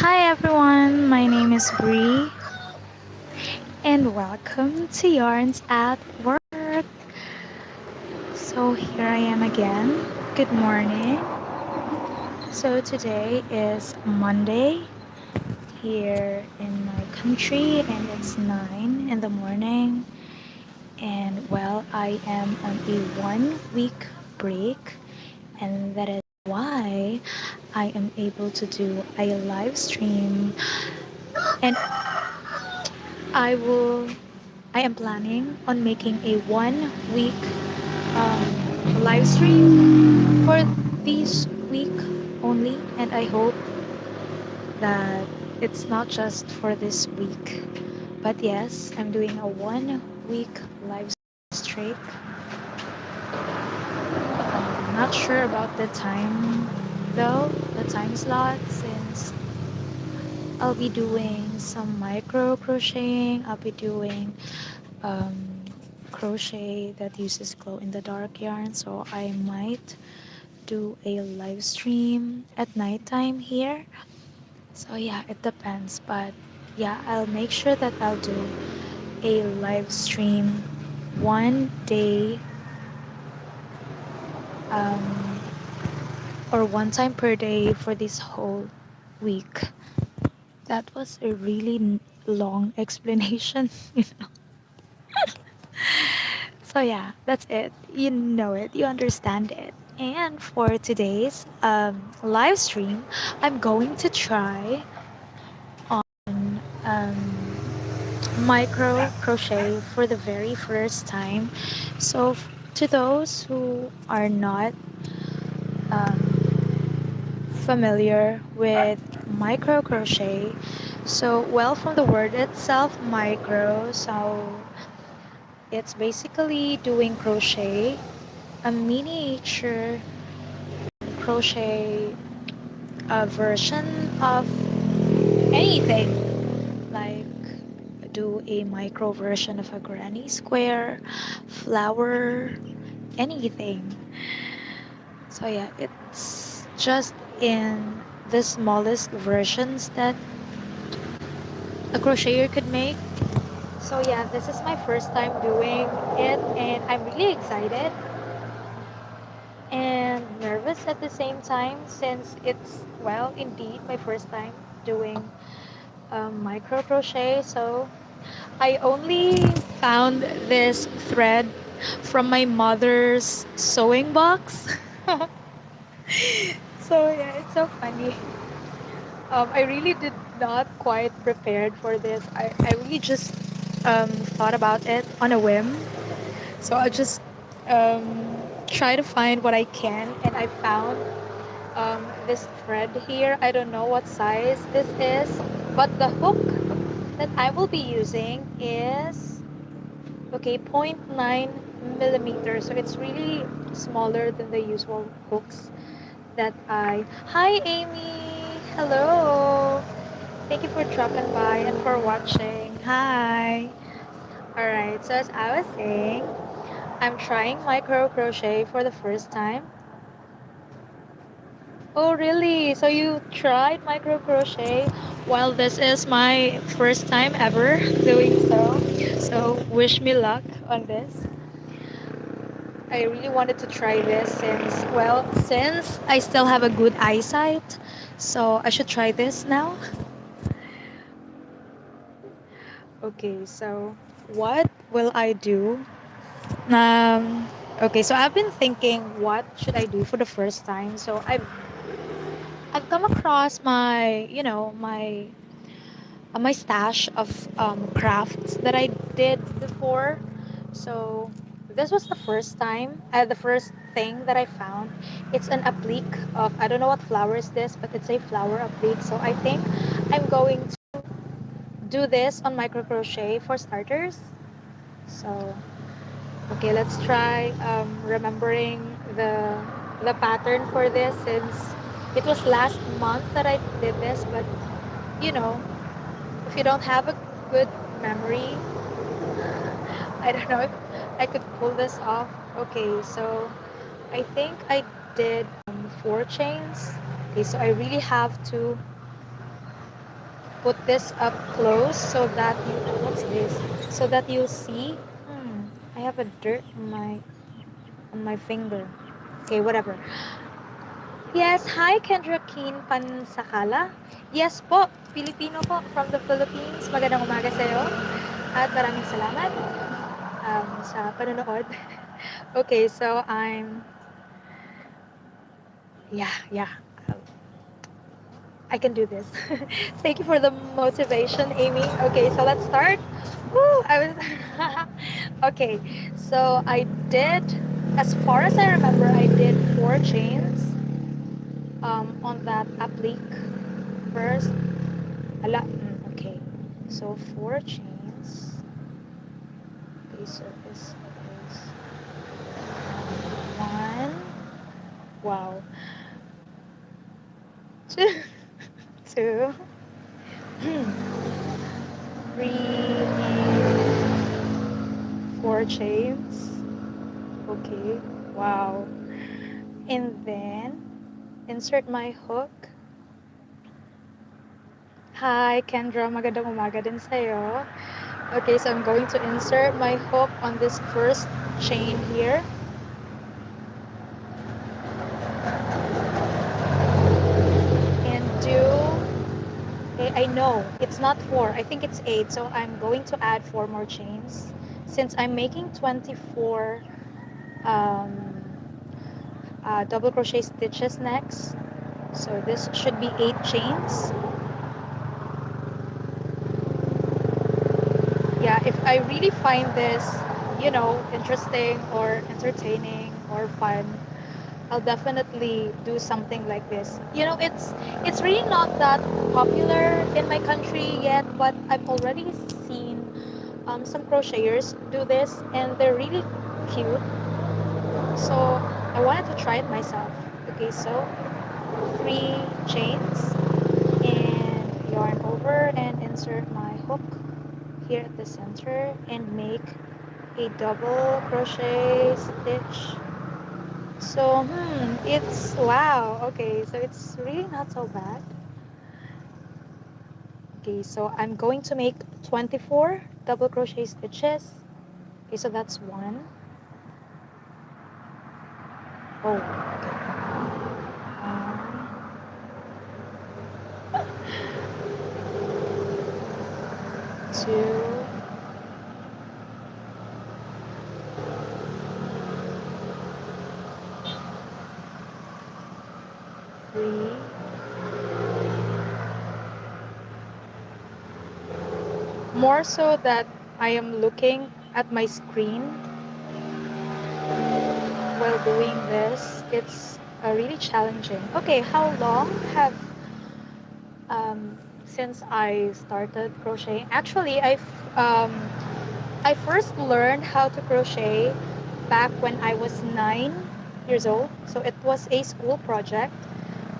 Hi everyone, my name is Bree, and welcome to Yarns at Work. So here I am again. Good morning. So today is Monday here in my country, and it's 9 in the morning. And I am on a 1 week break, and that is why I am able to do a live stream. And I am planning on making a 1 week live stream for this week only, and I hope that it's not just for this week. But yes, I'm doing a 1 week live stream. Not sure about the time though, the time slot, since I'll be doing some micro crocheting. I'll be doing um, crochet that uses glow in the dark yarn, so I might do a live stream at nighttime here. So yeah, it depends, but yeah, I'll make sure that I'll do a live stream 1 day, um, or 1 time per day for this whole week. That was a really long explanation. So yeah, that's it. You know it, you understand it. And for today's live stream, I'm going to try on micro crochet for the very first time. So to those who are not familiar with micro crochet, from the word itself, micro, so it's basically doing crochet, a miniature crochet version of anything, like do a micro version of a granny square, flower, anything. So yeah, it's just in the smallest versions that a crocheter could make. So yeah, this is my first time doing it, and I'm really excited and nervous at the same time, since it's, indeed my first time doing micro crochet. So I only found this thread from my mother's sewing box. So yeah, it's so funny. I really did not quite prepared for this. I really just thought about it on a whim. So I just try to find what I can, and I found this thread here. I don't know what size this is, but the hook that I will be using is okay, 0.9 millimeters. So it's really smaller than the usual hooks that I. Hi, Amy. Hello. Thank you for dropping by and for watching. Hi. All right. So as I was saying, I'm trying micro crochet for the first time. Oh, really? So you tried micro crochet? Well, this is my first time ever doing so. So wish me luck on this. I really wanted to try this since I still have a good eyesight, so I should try this now. Okay, so what will I do? Um, okay, so I've been thinking, what should I do for the first time? So I've come across my stash of crafts that I did before. So this was the first time, the first thing that I found. It's an applique of, I don't know what flower is this, but it's a flower applique. So I think I'm going to do this on micro crochet for starters. So okay, let's try remembering the pattern for this, since it was last month that I did this. But you know, if you don't have a good memory, I don't know if I could pull this off. Okay, so I think I did 4 chains. Okay, so I really have to put this up close so that you, what's this? So that you'll see. I have a dirt on my finger. Okay, whatever. Yes, hi Kendra Keen Pansakala. Yes po, Filipino po from the Philippines. Magandang umaga sa iyo. At maraming salamat sa panonood. Okay, so yeah, um, I can do this. Thank you for the motivation, Amy. Okay, so let's start. Woo, I was okay. So I did, as far as I remember, I did 4 chains on that applique first. Okay. So 4 chains. Okay, so this is one. Wow. Two. Two. Three. 4 chains. Okay. Wow. And then insert my hook. Hi, Kendra. Magandang umaga din sa'yo. Okay, so I'm going to insert my hook on this first chain here. And do, okay, I know it's not 4, I think it's 8, so I'm going to add 4 more chains since I'm making 24 um, double crochet stitches next. So this should be 8 chains. Yeah, if I really find this, interesting or entertaining or fun, I'll definitely do something like this. It's really not that popular in my country yet, but I've already seen some crocheters do this, and they're really cute. So I wanted to try it myself. Okay, so 3 chains and yarn over and insert my hook here at the center and make a double crochet stitch. So, it's wow. Okay, so it's really not so bad. Okay, so I'm going to make 24 double crochet stitches. Okay, so that's one. Oh, okay. Two, three, more so that I am looking at my screen while doing this. It's really challenging. Okay, how long have since I started crocheting? Actually, I first learned how to crochet back when I was 9 years old. So it was a school project.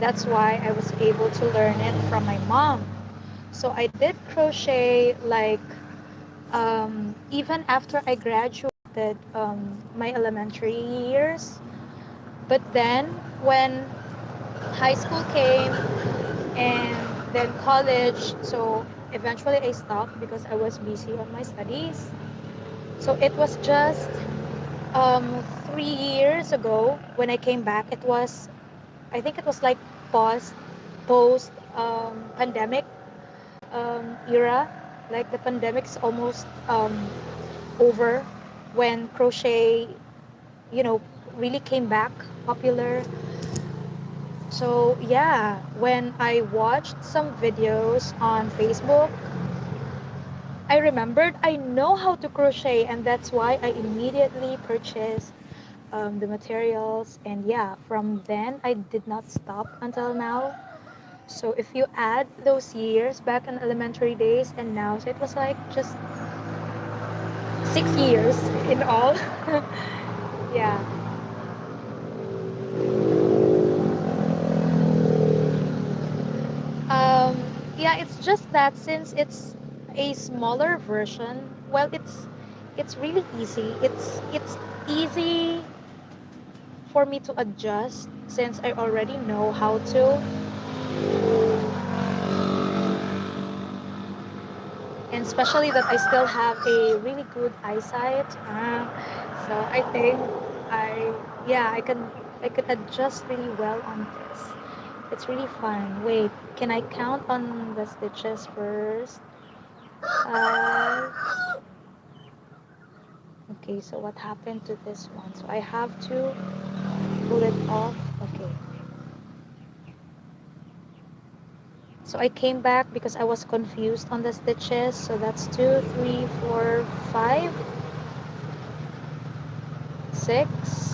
That's why I was able to learn it from my mom. So I did crochet like even after I graduated my elementary years. But then when high school came and then college, so eventually I stopped because I was busy on my studies. So it was just 3 years ago when I came back. I think it was like post pandemic era. Like the pandemic's almost over when crochet, you know, really came back popular. So yeah, when I watched some videos on Facebook, I remembered I know how to crochet, and that's why I immediately purchased the materials. And yeah, from then I did not stop until now. So if you add those years back in elementary days and now, so it was like just 6 years in all. Yeah. Um, yeah, it's just that since it's a smaller version, well, it's really easy. It's easy for me to adjust since I already know how to. and especially that I still have a really good eyesight. So I think I yeah I could adjust really well on this. It's really fun. Wait, can I count on the stitches first? Uh, okay, so what happened to this one? So I have to pull it off. Okay. So I came back because I was confused on the stitches. So that's 2, 3, 4, 5, 6.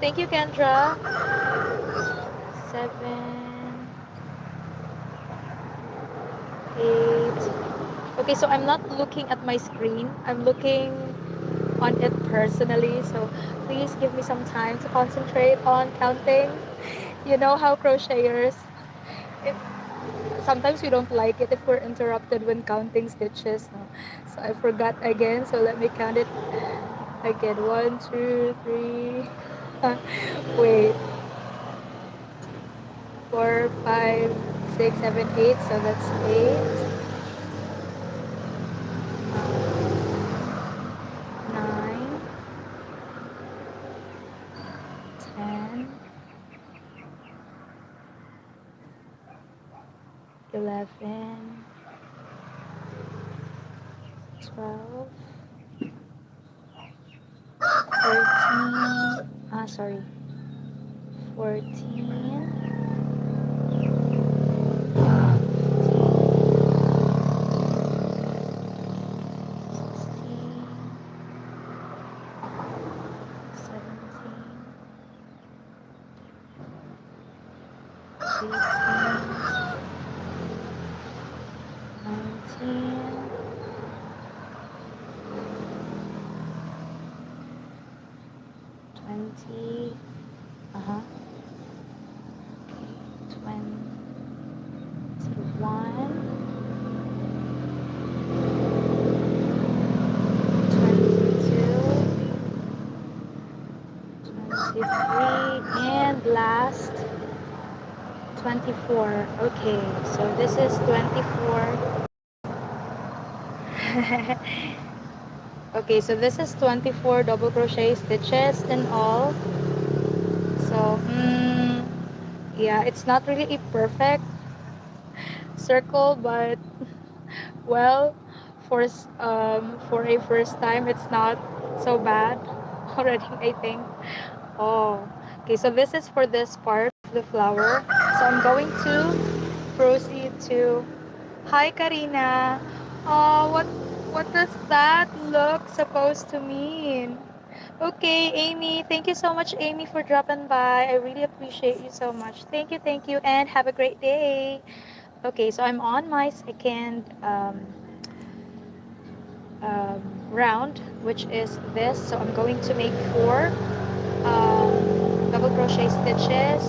Thank you, Kendra. 7, 8. Okay, so I'm not looking at my screen. I'm looking on it personally. So please give me some time to concentrate on counting. You know how crocheters, it, sometimes we don't like it if we're interrupted when counting stitches. No? So I forgot again. So let me count it again. 1, 2, 3. Wait. 4, 5, 6, 7, 8. So that's 8. 9, 10, 11, 12, 13. Sorry. 14, 16, 17, 18, 19, 20, uh-huh, 21, 22, 23, and last 24. Okay, so this is 24. Okay, so this is 24 double crochet stitches in all. So, yeah, it's not really a perfect circle, but well, for a first time, it's not so bad already, I think. Oh, okay, so this is for this part of the flower. So I'm going to proceed to. Hi, Karina. Oh, what does that look supposed to mean? Okay, Amy. Thank you so much, Amy, for dropping by. I really appreciate you so much. Thank you, and have a great day. Okay, so I'm on my second round, which is this. So I'm going to make 4 double crochet stitches.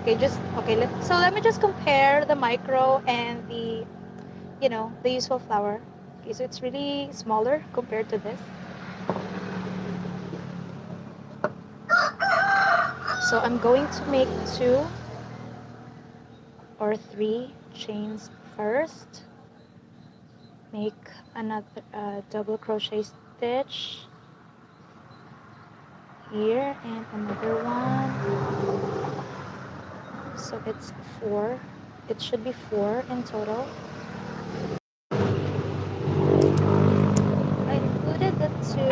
Okay, so let me just compare the micro and the usual flower. Okay, so it's really smaller compared to this. So I'm going to make 2 or 3 chains first. Make another double crochet stitch here and another one. So it's 4. It should be 4 in total. I included the 3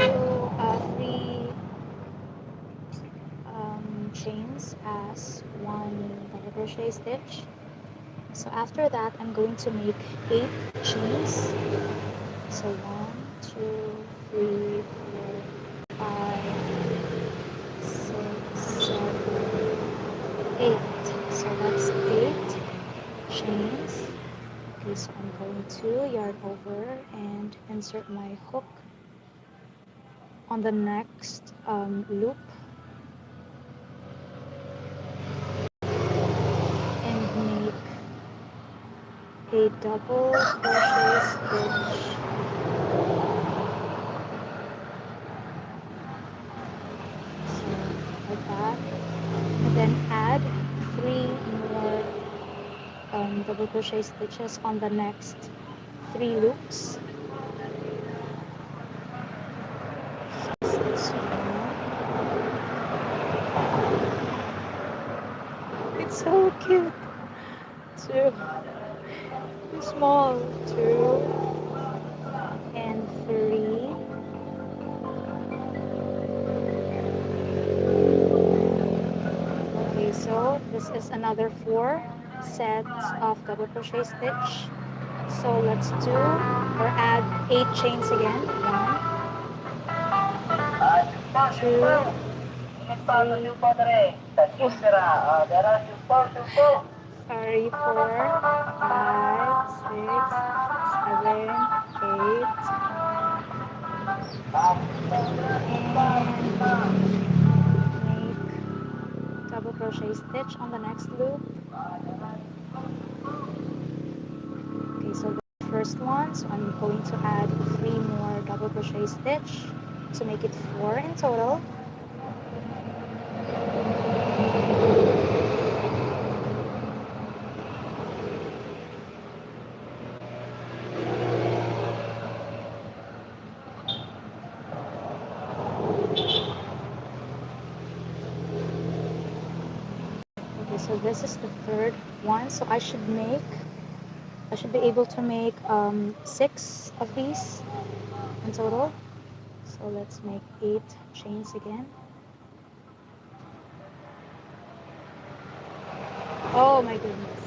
chains as 1 double crochet stitch. So after that, I'm going to make 8 chains. So 1, 2, 3, 4, 5, 6, 7, 8. So that's 8 chains. Okay, so I'm going to yarn over and insert my hook on the next loop and make a double crochet stitch. So like that, and then add 3 more double crochet stitches on the next 3 loops. This is one. It's so cute. Two. Too small. Two and three. Okay, so this is another 4 sets of double crochet stitch. So let's do or add 8 chains again. One, two, three, four. Sorry, 4, 5, 6, 7, 8, and make double crochet stitch on the next loop. Okay, so the first one, so I'm going to add 3 more double crochet stitch to make it 4 in total. Okay, so this is the third one, so I should be able to make 6 of these in total. So let's make 8 chains again. Oh my goodness.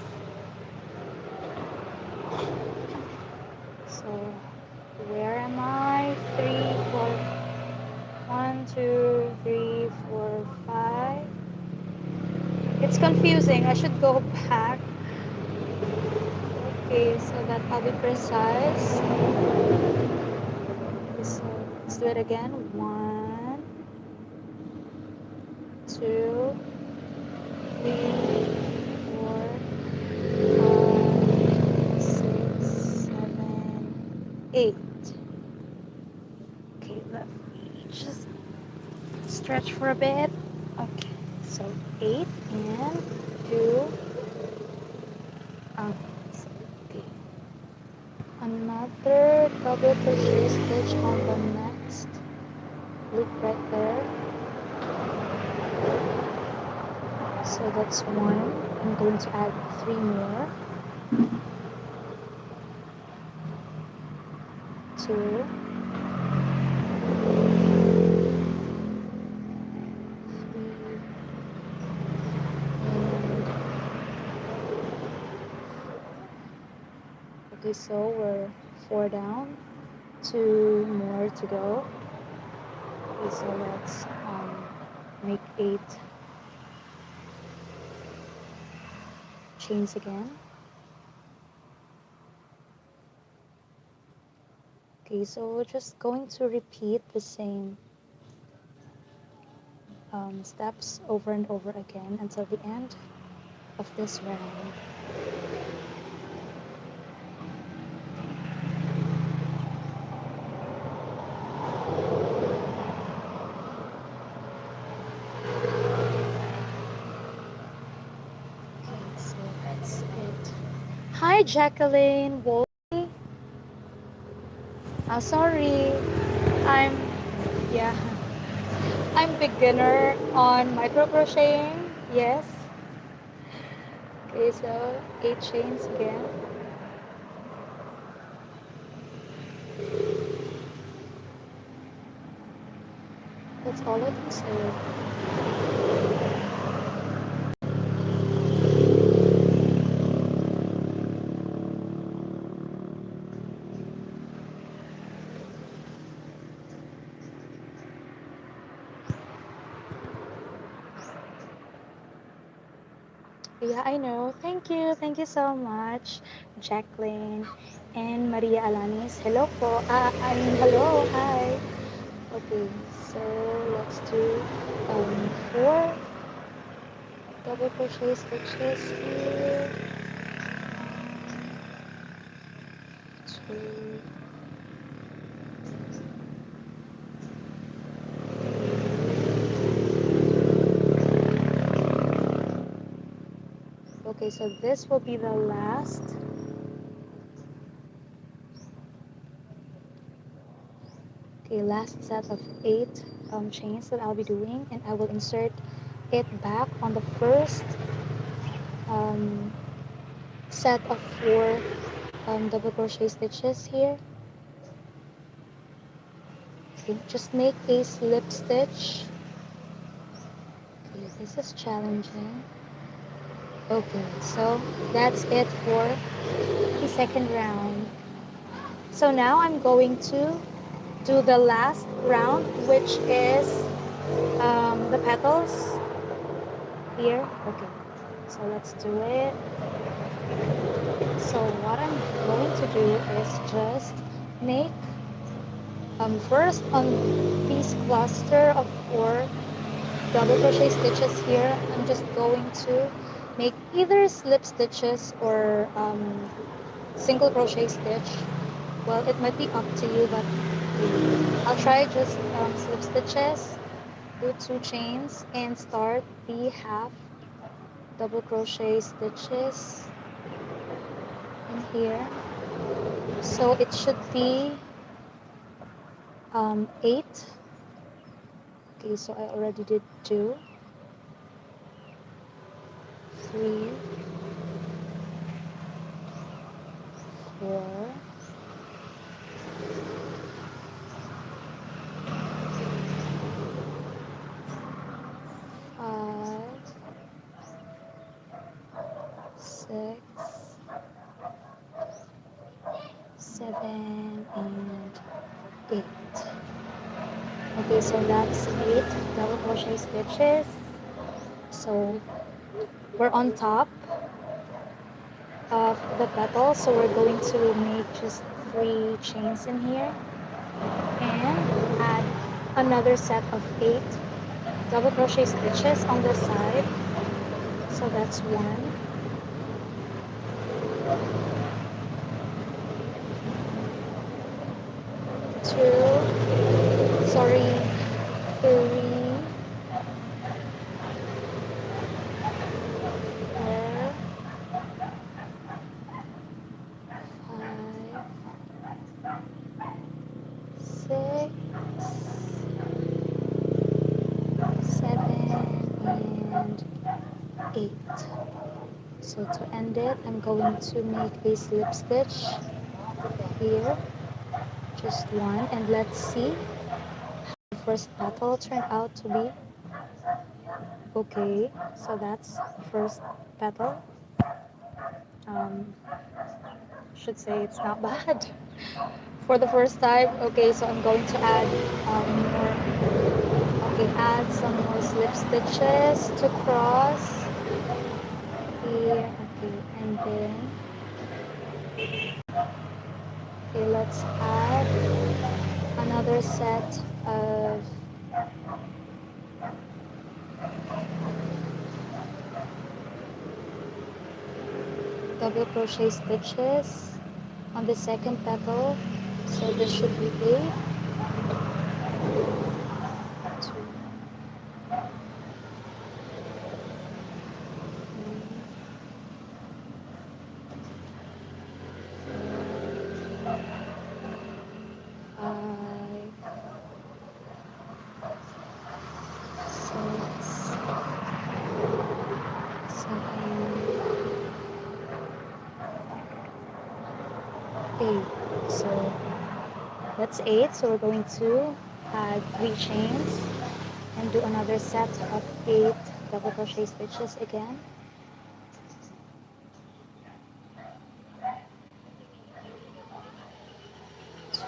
So where am I? 3, 4, 1, 2, 3, 4, 5. It's confusing. I should go back. Okay, so that I'll be precise. Okay, so let's do it again. 1, 2, 3, 4, 5, 6, 7, 8. Okay, let me just stretch for a bit. Okay, so 8 and 2. So, okay. Another double crochet stitch on the next loop right there. So that's 1. I'm going to add 3 more. 2. 3. Okay, so we're 4 down, 2 more to go. Okay, so let's make 8 chains again. Okay, so we're just going to repeat the same steps over and over again until the end of this round. Okay, so that's it. Hi, Jacqueline. Wolfie. Sorry. I'm, yeah, I'm beginner on micro crocheting. Yes. Okay, so 8 chains again. That's all I can say. Yeah, I know. Thank you. Thank you so much, Jacqueline and Maria Alanis. Hello po. Hello. Hi. Okay, so let's do 4 double crochet stitches here. 2. Okay, Okay, so this will be the last. Okay, last set of 8 chains that I'll be doing, and I will insert it back on the first um, set of 4 double crochet stitches here. Okay, just make a slip stitch. Okay, this is challenging. Okay, so that's it for the second round. So now I'm going to do the last round, which is the petals here. Okay, so let's do it. So what I'm going to do is just make first on this cluster of 4 double crochet stitches here, I'm just going to make either slip stitches or single crochet stitch. Well, it might be up to you, but I'll try just slip stitches, do 2 chains, and start the half double crochet stitches in here. So it should be 8. Okay, so I already did 2, 3, 4, 5, 6, 7, and 8. Okay, so that's 8 double crochet stitches. So we're on top of the petal, so we're going to make just 3 chains in here and add another set of 8 double crochet stitches on the side. So that's 1, 2, sorry, 3, 4, 5, 6, 7, and 8. So to end it, I'm going to make a slip stitch here, just 1, and let's see the first petal turned out to be. Okay, so that's first petal. Should say it's not bad for the first time. Okay, so I'm going to add more. Okay, add some more slip stitches to cross here. Okay, and then okay, let's add another set of double crochet stitches on the second petal. So this should be 8, 2, 5, 6, 7, 8. So that's 8. So we're going to add 3 chains and do another set of 8 double crochet stitches again. 2,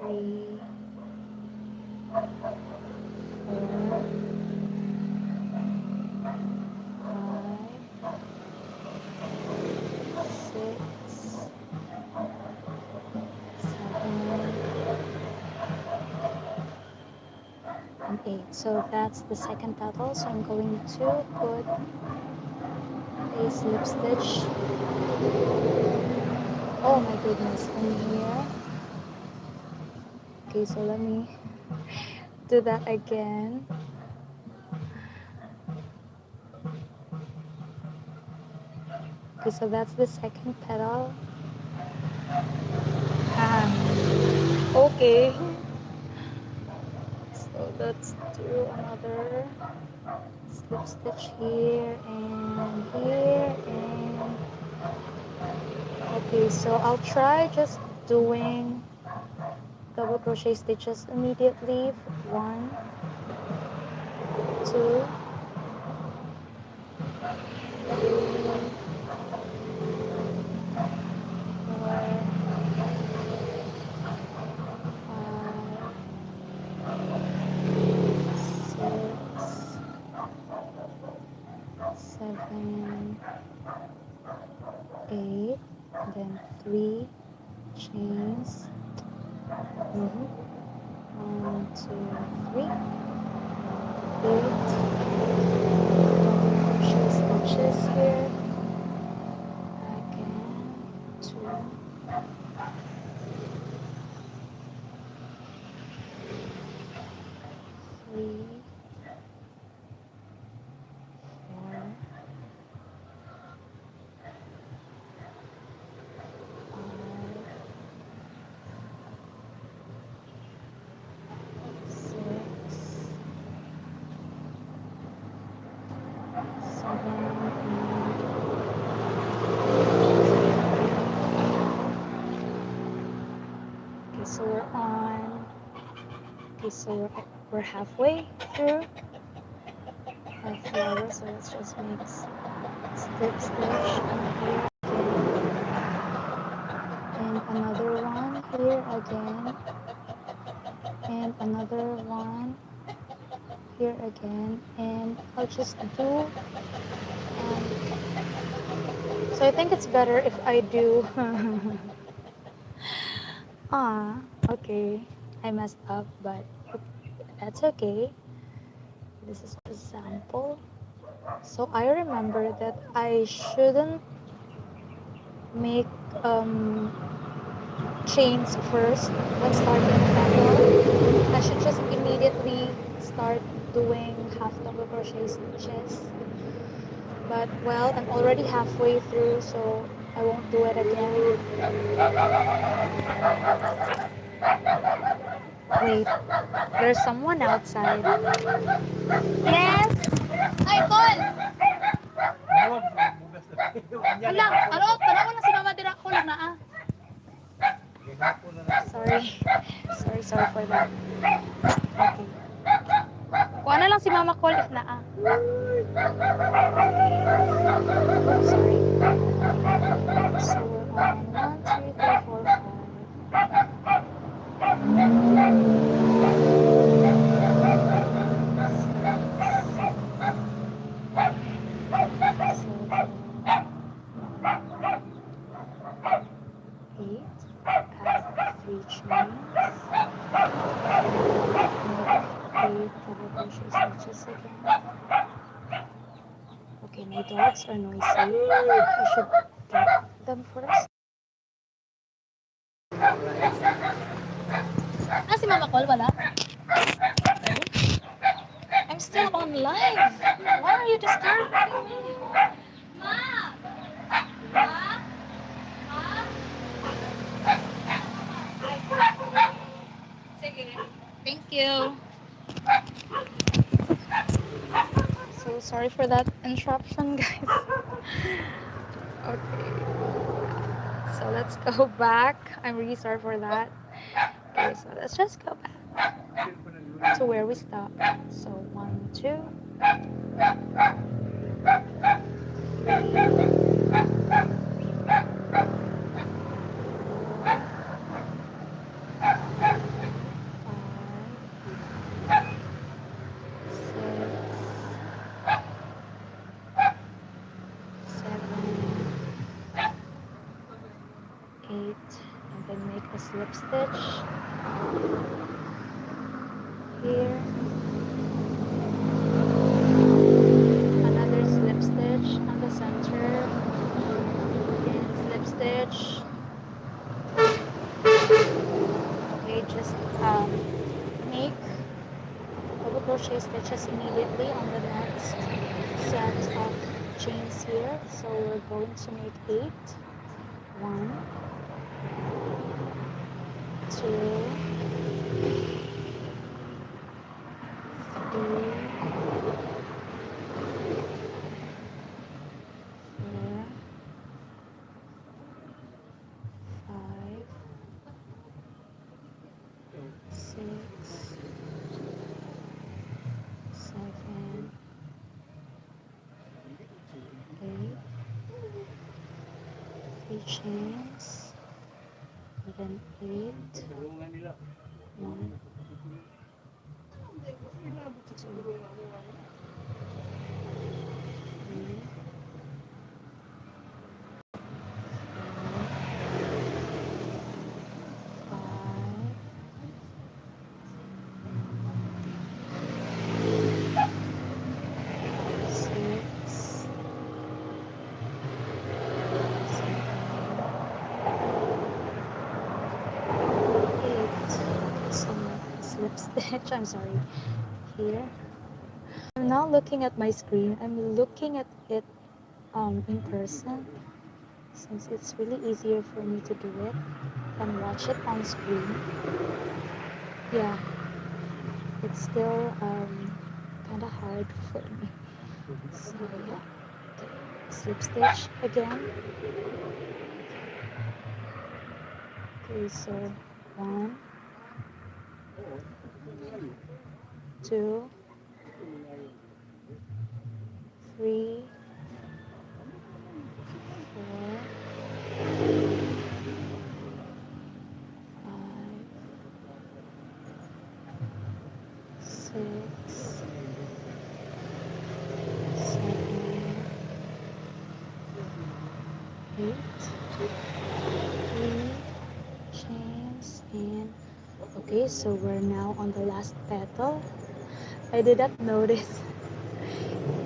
3, 4, 5, 6, 7, and 8. So that's the second petal. So I'm going to put a slip stitch. Oh my goodness, in here. Okay, so let me Do that again. Okay, so that's the second petal. Okay. So let's do another slip stitch here and here and okay, so I'll try just doing double crochet stitches immediately. One, two, three, four, five, six, seven, eight, and then three chains. One, two, three, eight double crochet stitches here. Again, two, three, four, five, six, seven, okay, so we're on. Okay, so we're halfway through our flower. So let's just make slip stitch on here and another one here again, and another one here again, and I'll just do. So I think it's better if I do. Okay, I messed up, but that's okay. This is just sample. So I remember that I shouldn't make chains first when starting the petal. I should just immediately start doing half double crochet stitches. But well, I'm already halfway through, so I won't do it again. Wait, there's someone outside. Yes! Ay, Col! Wala, ano, tanaw na si Mama Dira ko na ah. Sorry. Sorry for that. Okay. Kuha na lang si Mama Call if na ah. Sorry. So we're on 1, 2, 3, 4, 8, add 3 chains, make 8 double crochet stitches again. Okay, my dogs are noisy. I should get them first. Ah, si Mama Call, wala? I'm still on live. Why are you disturbing me? Ma! Ma! Sige. Thank you. So sorry for that interruption, guys. Okay. So let's go back. I'm really sorry for that. Okay, so let's just go back to where we stopped. So 1, 2, 8, and then make a slip stitch here, another slip stitch on the center, and slip stitch. Okay, just make double crochet stitches immediately on the next set of chains here. So we're going to make 8. 1, 2, 3, 4, 5, 6, 7, 8, 3 chains, and then 8, 1, 2, 3, 5, 6, 8. Some slip stitch, I'm sorry, here. I'm not looking at my screen, I'm looking at it in person, since it's really easier for me to do it and watch it on screen. Yeah, it's still kind of hard for me. So yeah, okay. Slip stitch again. Okay, so 1, 2, 3, 4, 5, 6, 7, 8, 3 chains, and okay, so we're now on the last petal. I didn't notice.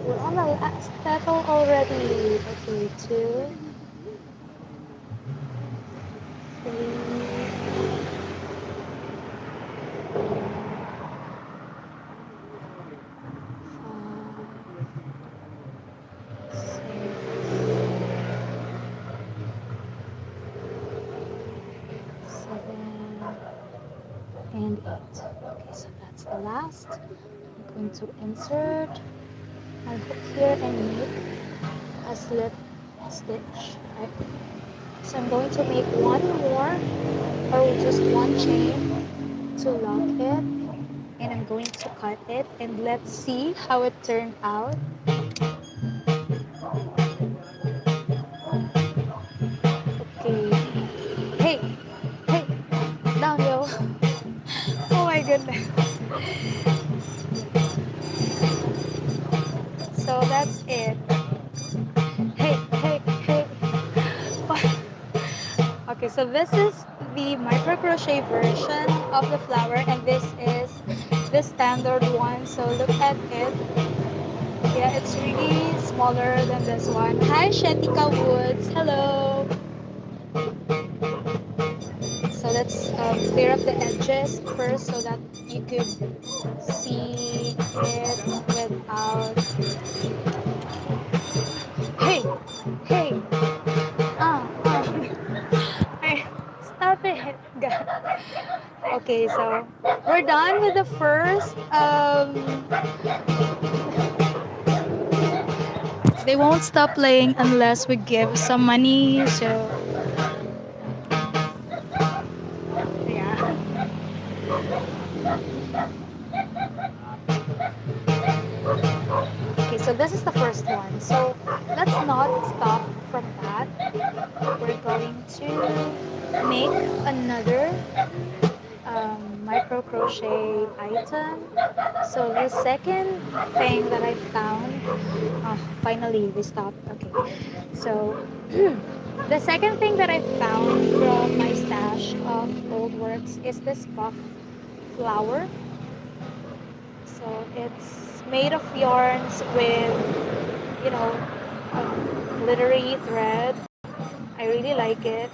We're on the last petal already. Okay, 2, 3, 7, and 8. Okay, so that's the last. I'm going to insert my hook here and make a slip stitch. Right? So I'm going to make one more, or just one chain to lock it, and I'm going to cut it, and let's see how it turned out. Okay. Hey, hey, down yo. Oh my goodness. So that's it. Hey, hey, hey. Okay, so this is the micro crochet version of the flower, and this is the standard one. So look at it. Yeah, it's really smaller than this one. Hi, Shetika Woods. Hello. So let's clear up the edges first so that you could see it without. Hey, hey, Hey, stop it. Okay, so we're done with the first. They won't stop playing unless we give some money. So yeah. Okay, so this is the first one. So let's not stop from that. We're going to make another micro crochet item. So the second thing that I found, finally we stopped. Okay, so the second thing that I found from my stash of old works is this puff flower. So it's made of yarns with, you know, glittery thread. I really like it,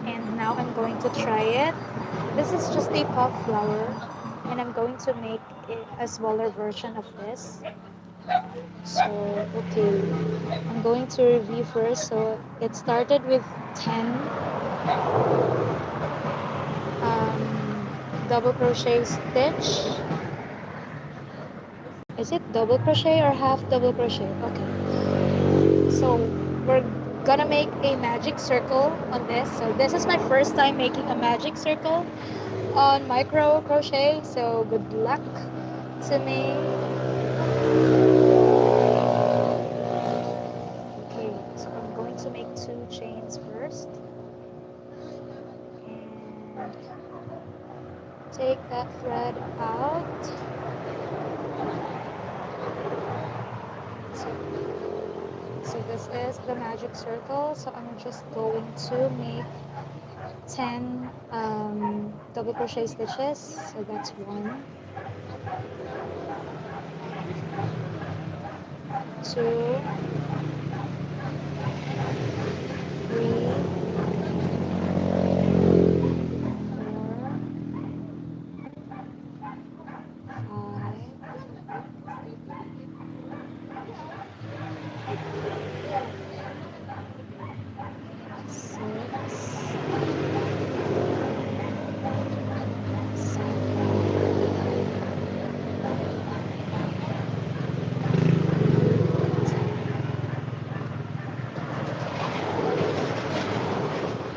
and now I'm going to try it. This is just a puff flower. and I'm going to make a smaller version of this. So, okay, I'm going to review first. So, it started with 10 double crochet stitch. Is it double crochet or half double crochet? Okay. So, we're gonna make a magic circle on this. So, this is my first time making a magic circle on micro crochet. So, good luck to me. Okay, so I'm going to make 2 chains first and take that thread out. So, so this is the magic circle. So I'm just going to make 10 double crochet stitches. So that's 1, 2, 3, 4, 5, 6,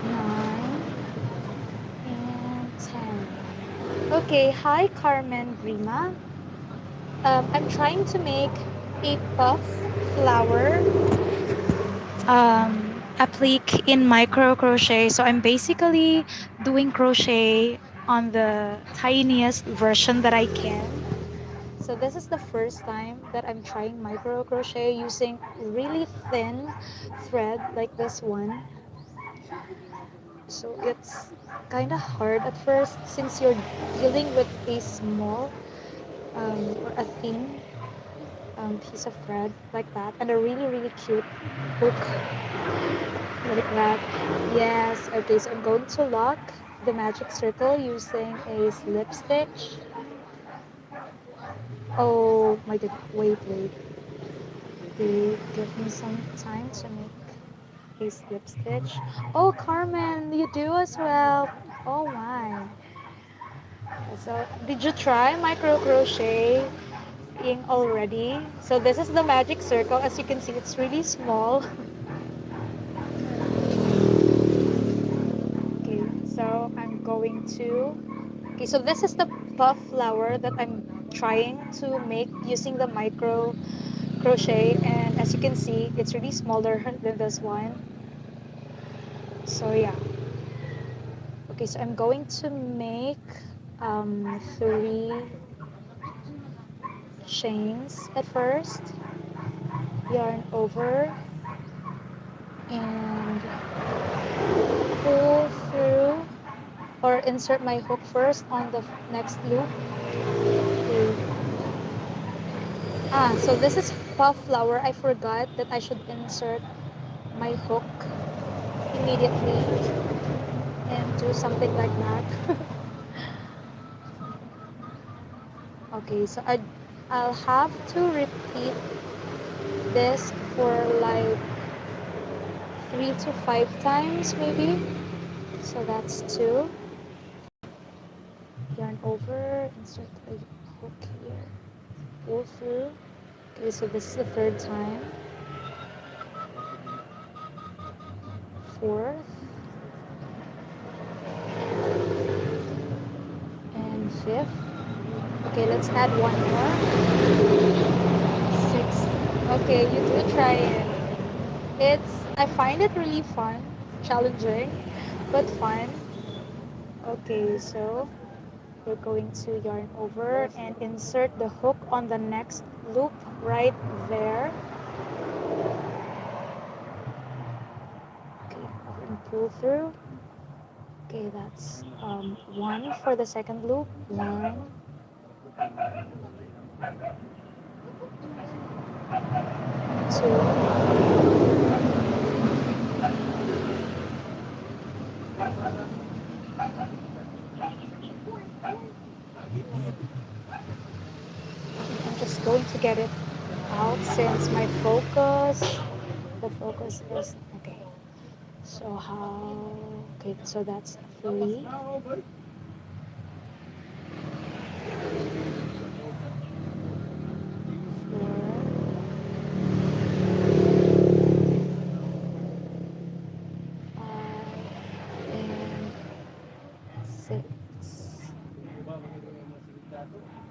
9, and 10. Okay, hi Carmen Grima. I'm trying to make a puff flower applique in micro crochet. So I'm basically doing crochet on the tiniest version that I can. So this is the first time that I'm trying micro crochet using really thin thread like this one. So it's kind of hard at first since you're dealing with a small or a thin piece of thread like that and a really really cute hook like that. Yes, okay, so I'm going to lock the magic circle using a slip stitch. Oh my god, wait. Okay, give me some time to make a slip stitch. Oh, Carmen, you do as well. Oh my. So, did you try micro crocheting already? So, this is the magic circle. As you can see, it's really small. Okay, so I'm going to. Okay, so this is the puff flower that I'm trying to make using the micro crochet, and as you can see, it's really smaller than this one. So yeah. Okay, so I'm going to make 3 chains at first, yarn over, and pull through or insert my hook first on the next loop. Okay. So this is puff flower. I forgot that I should insert my hook immediately and do something like that. Okay, so I'll have to repeat this for like 3 to 5 times maybe. So that's 2. Yarn over, insert a hook here, pull through. Okay, so this is the 3rd time, 4th, and 5th. Okay, let's add one more. 6th. Okay, you do try it. I find it really fun, challenging, but fun. Okay, so we're going to yarn over and insert the hook on the next loop right there. Okay, and pull through. Okay, that's 1 for the second loop. 1, 2, 3, I'm just going to get it out since my focus, the focus is okay. So how? Okay, so that's 3, 4, 5, and 6.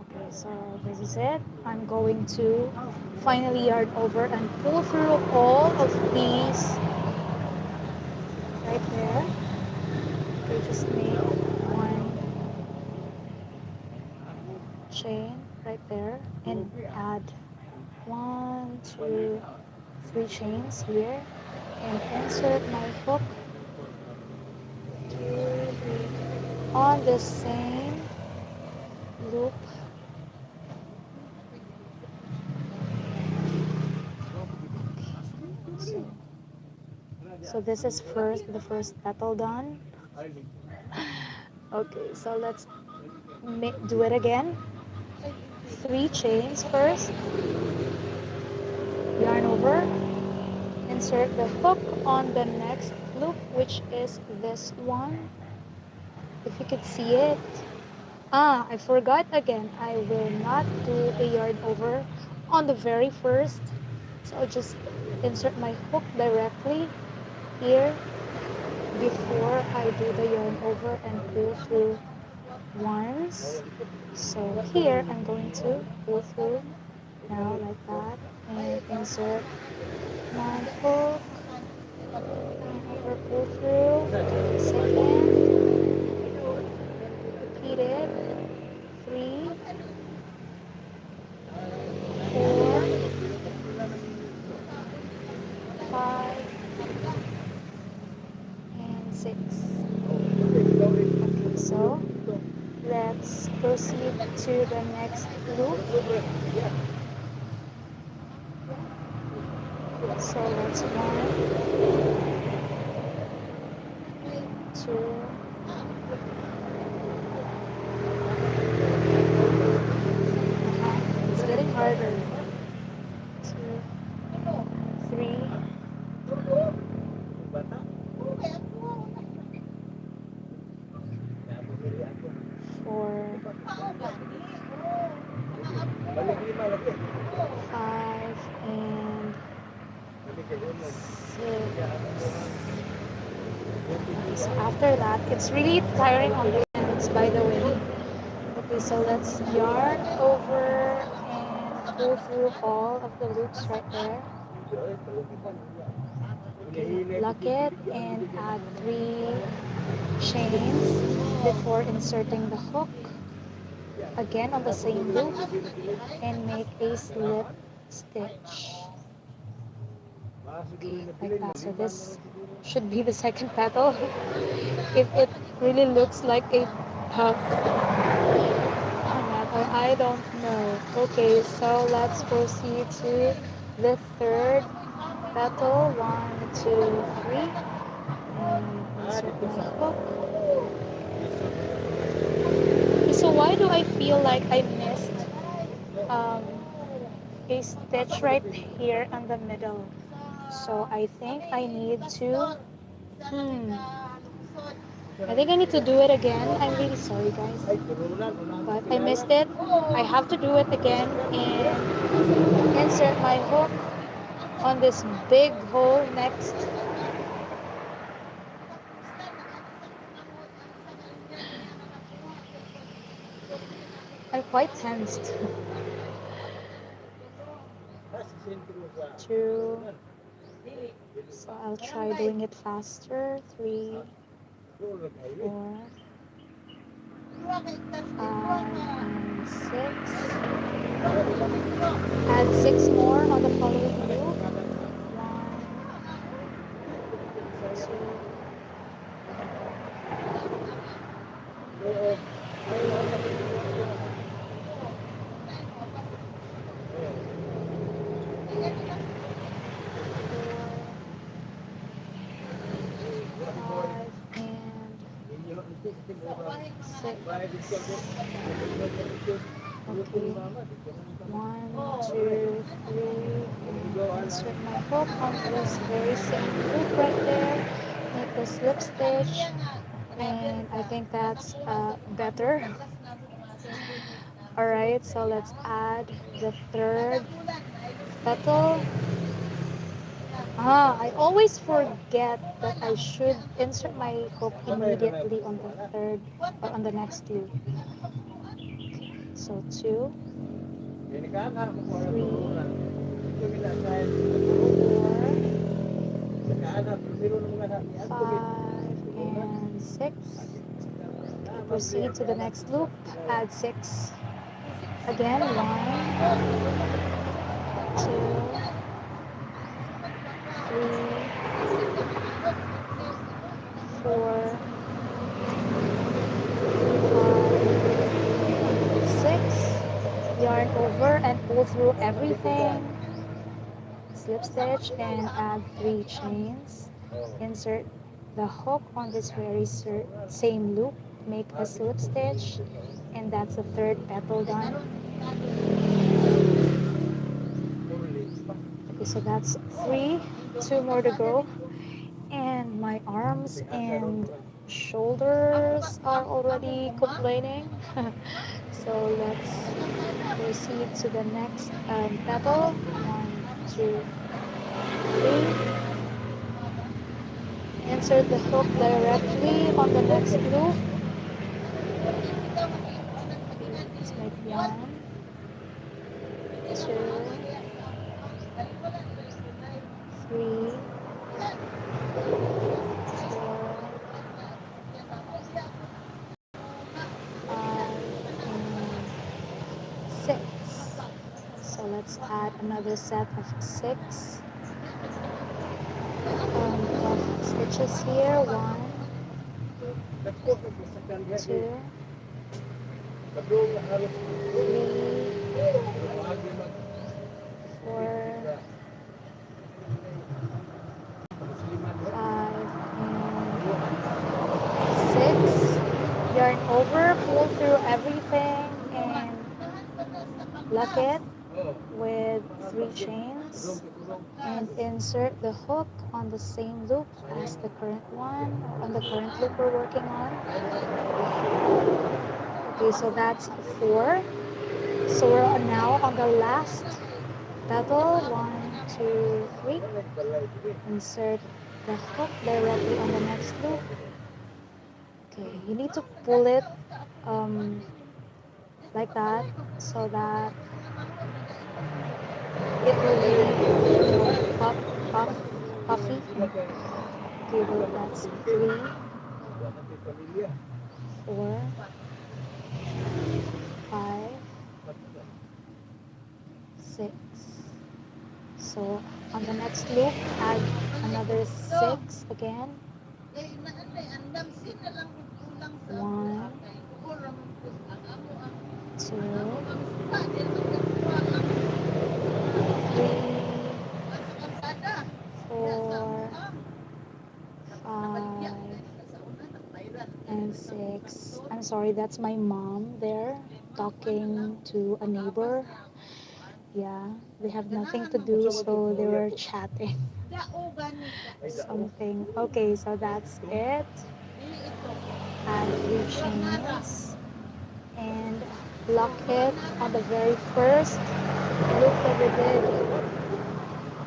Okay, so this is it. I'm going to finally yarn over and pull through all of these right there. Okay, just make one chain right there and add 1, 2, 3 chains here and insert my hook 2, 3 on the same loop. So, so this is the first petal done. Okay, so let's do it again. 3 chains first, yarn over, insert the hook on the next loop, which is this one. If you could see it. Ah, I forgot again. I will not do a yarn over on the very first. So I'll just insert my hook directly here before I do the yarn over and pull through once. So here I'm going to pull through now like that and insert my hook over, pull through, second, repeat it, 3, 4, 5, and 6. Okay, so let's proceed to the next loop. So that's 1, 2, it's getting harder. 2, 3, 4, 5, and 6. Okay, so after that, it's really tiring on the ends, by the way. Okay, so let's yarn over and pull through all of the loops right there. Okay, lock it and add 3 chains before inserting the hook again on the same loop and make a slip stitch. Okay, like that. So this should be the second petal. If it really looks like a puff petal, I don't know. Okay, so let's proceed to the third petal. 1, 2, 3, and insert my hook. Okay, so why do I feel like I missed um, a stitch right here in the middle? So I think I need to I think I need to do it again. I'm really sorry, guys, but I missed it. I have to do it again and insert my hook on this big hole next. I'm quite tensed. 2. So I'll try doing it faster. 3, 4, 5, and 6. Add 6 more on the following loop. 1, 2, 4, 5, six. Okay. One, two, three, and insert my hook on this very same loop right there. Make the slip stitch, and I think that's better. All right, so let's add the third petal. I always forget that I should insert my hook immediately on the third or on the next loop. So two, three, four, five, and six. Proceed to the next loop. Add six. Again, one, two, three, four, five, six. Yarn over and pull through everything. Slip stitch and add three chains. Insert the hook on this very same loop. Make a slip stitch, and that's the third petal done. Okay, so that's three. Two more to go. And my arms and shoulders are already complaining. So let's proceed to the next petal. One, two, three. Insert the hook directly on the next loop. Let's make one, two, three, four, five, and six. So let's add another set of six of stitches here. One, two, three, four, five, and six. Yarn over, pull through everything, and lock it with three chains, and insert the hook on the same loop as the current one, on the current loop we're working on. Okay, so that's four. So we're now on the last petal. One, two, three. Insert the hook directly on the next loop. Okay, you need to pull it um, like that so that it will be puffy. Okay, well, that's three, four, five, six. So on the next loop, add another six again. One, two, three, four, five, and six. I'm sorry, that's my mom there talking to a neighbor. Yeah, they have nothing to do, so they were chatting something. Okay, so that's it. Add three chains and lock it on the very first loop that we did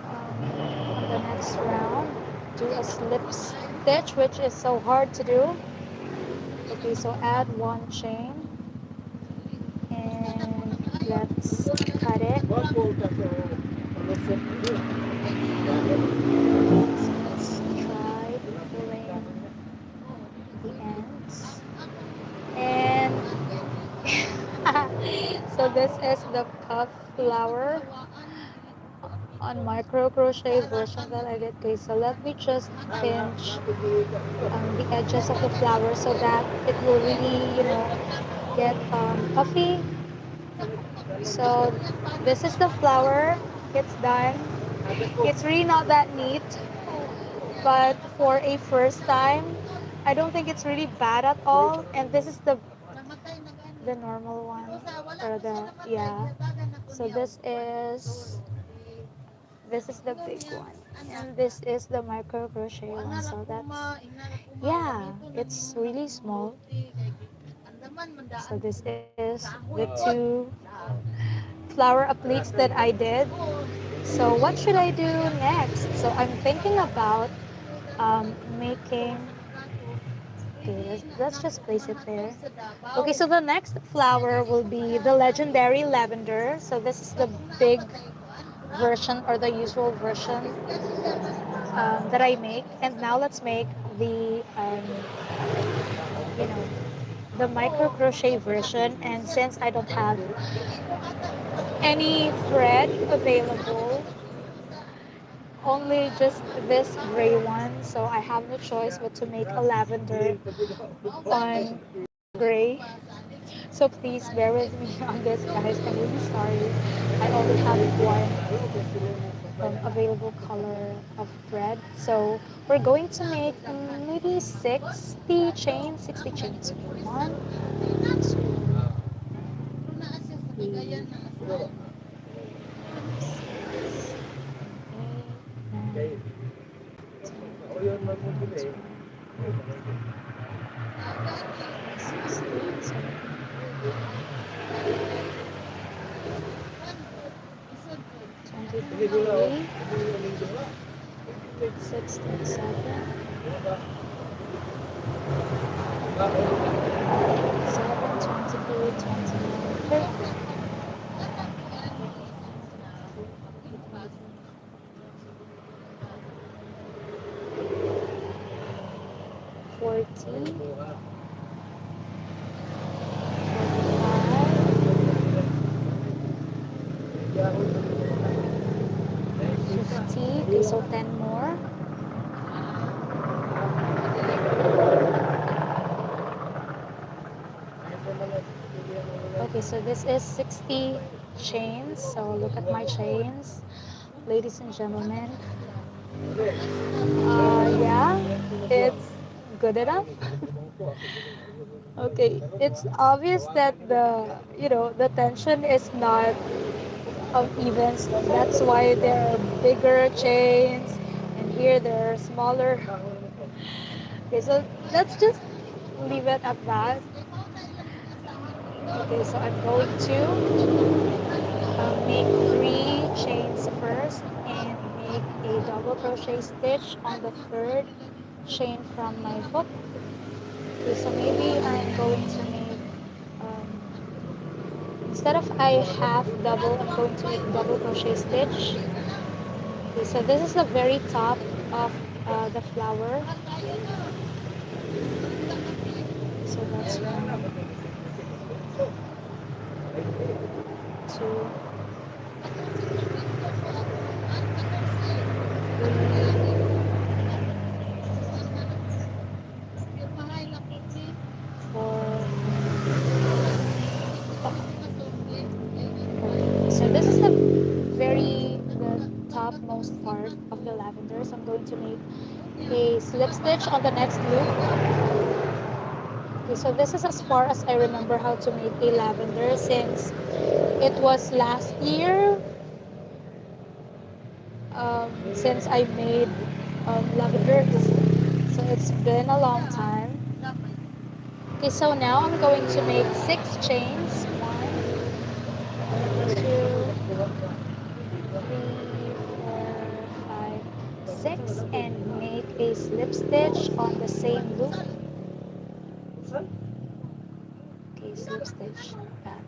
on the next round. Do a slip stitch, which is so hard to do. Okay, so add one chain and let's cut it. So let's try pulling the ends. And so this is the puff flower on micro crochet version that I did. Okay, so let me just pinch the edges of the flower so that it will really, get puffy. So this is the flower. It's done. It's really not that neat, but for a first time, I don't think it's really bad at all. And this is the normal one, or the, yeah. So this is the big one, and this is the micro crochet one. So that's, yeah, it's really small. So this is the two flower appliques that I did. So what should I do next? So I'm thinking about making. Okay, let's just place it there. Okay, so the next flower will be the legendary lavender. So this is the big version, or the usual version that I make. And now let's make the you know the micro crochet version. And since I don't have any thread available, only just this gray one, so I have no choice but to make a lavender on gray. So please bear with me on this, guys. I'm really sorry. I only have one available color of thread. So we're going to make maybe 60 chains. 60 chains. One, two, three, 6, 8, 23, 67, 28, 29, 30, 40, 45, 50. Okay, so 10 more. Okay, so this is 60 chains. So look at my chains, ladies and gentlemen. Yeah, it's good enough. Okay, it's obvious that the tension is not even. So that's why there are bigger chains, and here there are smaller. Okay, so let's just leave it at that. Okay, so I'm going to make 3 chains first and make a double crochet stitch on the third chain from my hook. Okay, so maybe I'm going to make, instead of I half double, I'm going to make double crochet stitch. Okay, so this is the very top of the flower. So that's 1, 2, 4, 5. Okay, so this is the topmost part of the lavender. So I'm going to make a slip stitch on the next loop. Okay, so this is as far as I remember how to make a lavender, since it was last year since I made lavender. So it's been a long time. Okay, so now I'm going to make 6 chains. 1, 2, 3, 4, 5, 6, and make a slip stitch on the same loop. Okay, slip stitch like that.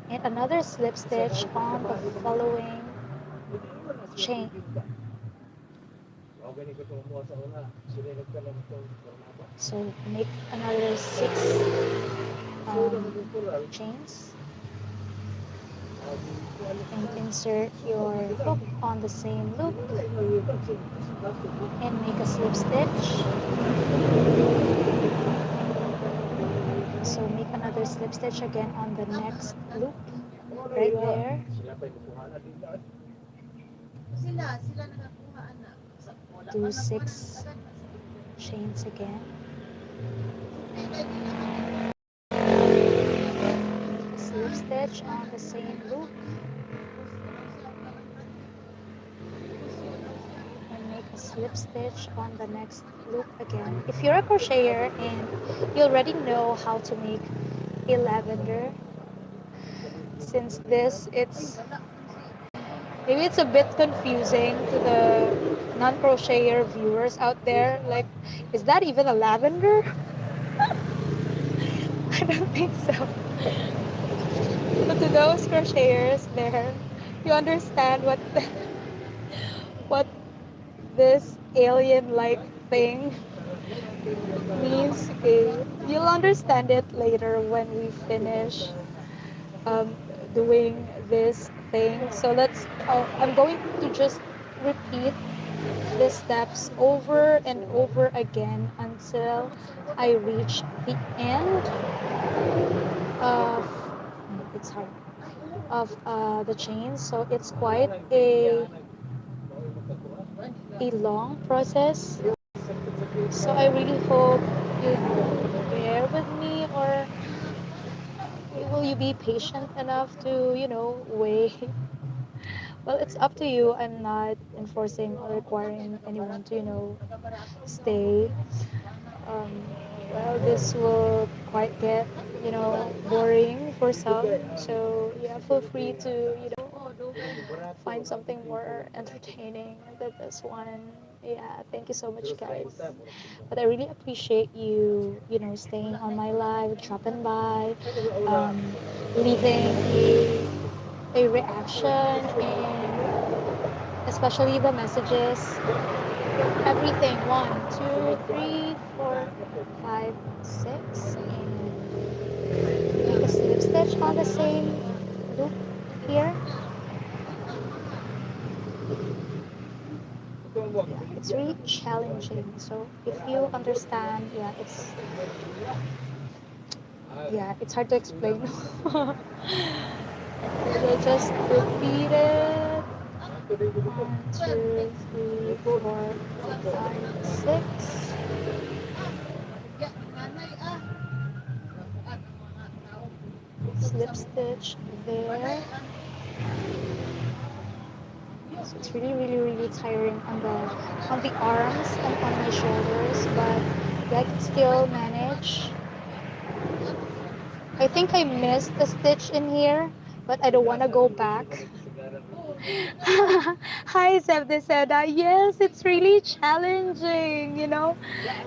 And another slip stitch on the following chain. So make another 6 chains and insert your hook on the same loop and make a slip stitch. So make another slip stitch again on the next loop right there. Do 6 chains again. Slip stitch on the same loop and make a slip stitch on the next loop again. If you're a crocheter and you already know how to make a lavender, since this it's maybe it's a bit confusing to the non-crocheter viewers out there, like, is that even a lavender? I don't think so. But to those crocheters there, you understand what this alien-like thing means. Okay, you'll understand it later when we finish um, doing this thing. So I'm going to just repeat the steps over and over again until I reach the end of, it's hard, of the chain. So it's quite a long process. So I really hope you bear with me, or will you be patient enough to, wait? Well, it's up to you. I'm not enforcing or requiring anyone to, stay. Um, well, this will quite get, boring for some. So yeah, feel free to, find something more entertaining than this one. Yeah, thank you so much, guys. But I really appreciate you, staying on my live, dropping by, um, leaving a reaction, and especially the messages, everything. One, two, three, four, five, six, and make a slip stitch on the same loop here. Yeah, it's really challenging. So if you understand, it's hard to explain. So just repeat it. One, two, three, four, five, six. Slip stitch there. So it's really, really, really tiring on the arms and on my shoulders, but yeah, I can still manage. I think I missed a stitch in here, but I don't want to go back. Hi, Sevdeseda. Yes, it's really challenging,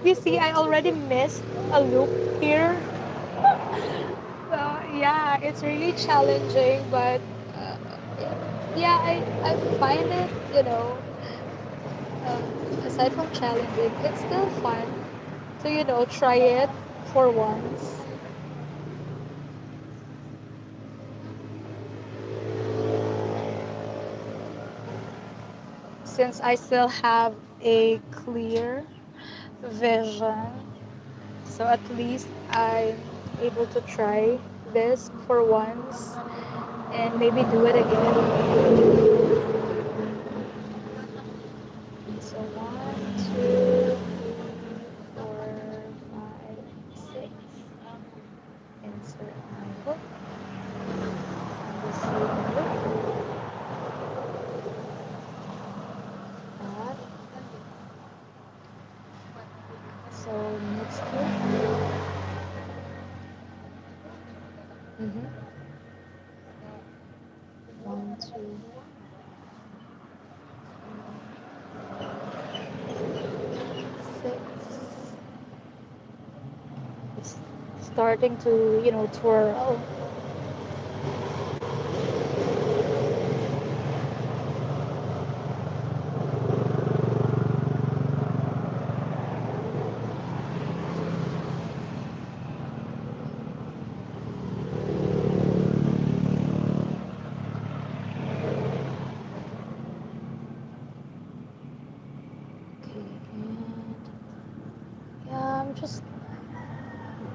You see, I already missed a loop here. So, yeah, it's really challenging, but yeah, I find it, um, aside from challenging, it's still fun to, try it for once. Since I still have a clear vision, so at least I'm able to try this for once and maybe do it again. So one, two, three, four, five, six. Insert my hook on the same loop. That. So next loop. One, two, six. It's starting to, twirl. Okay, and yeah, I'm just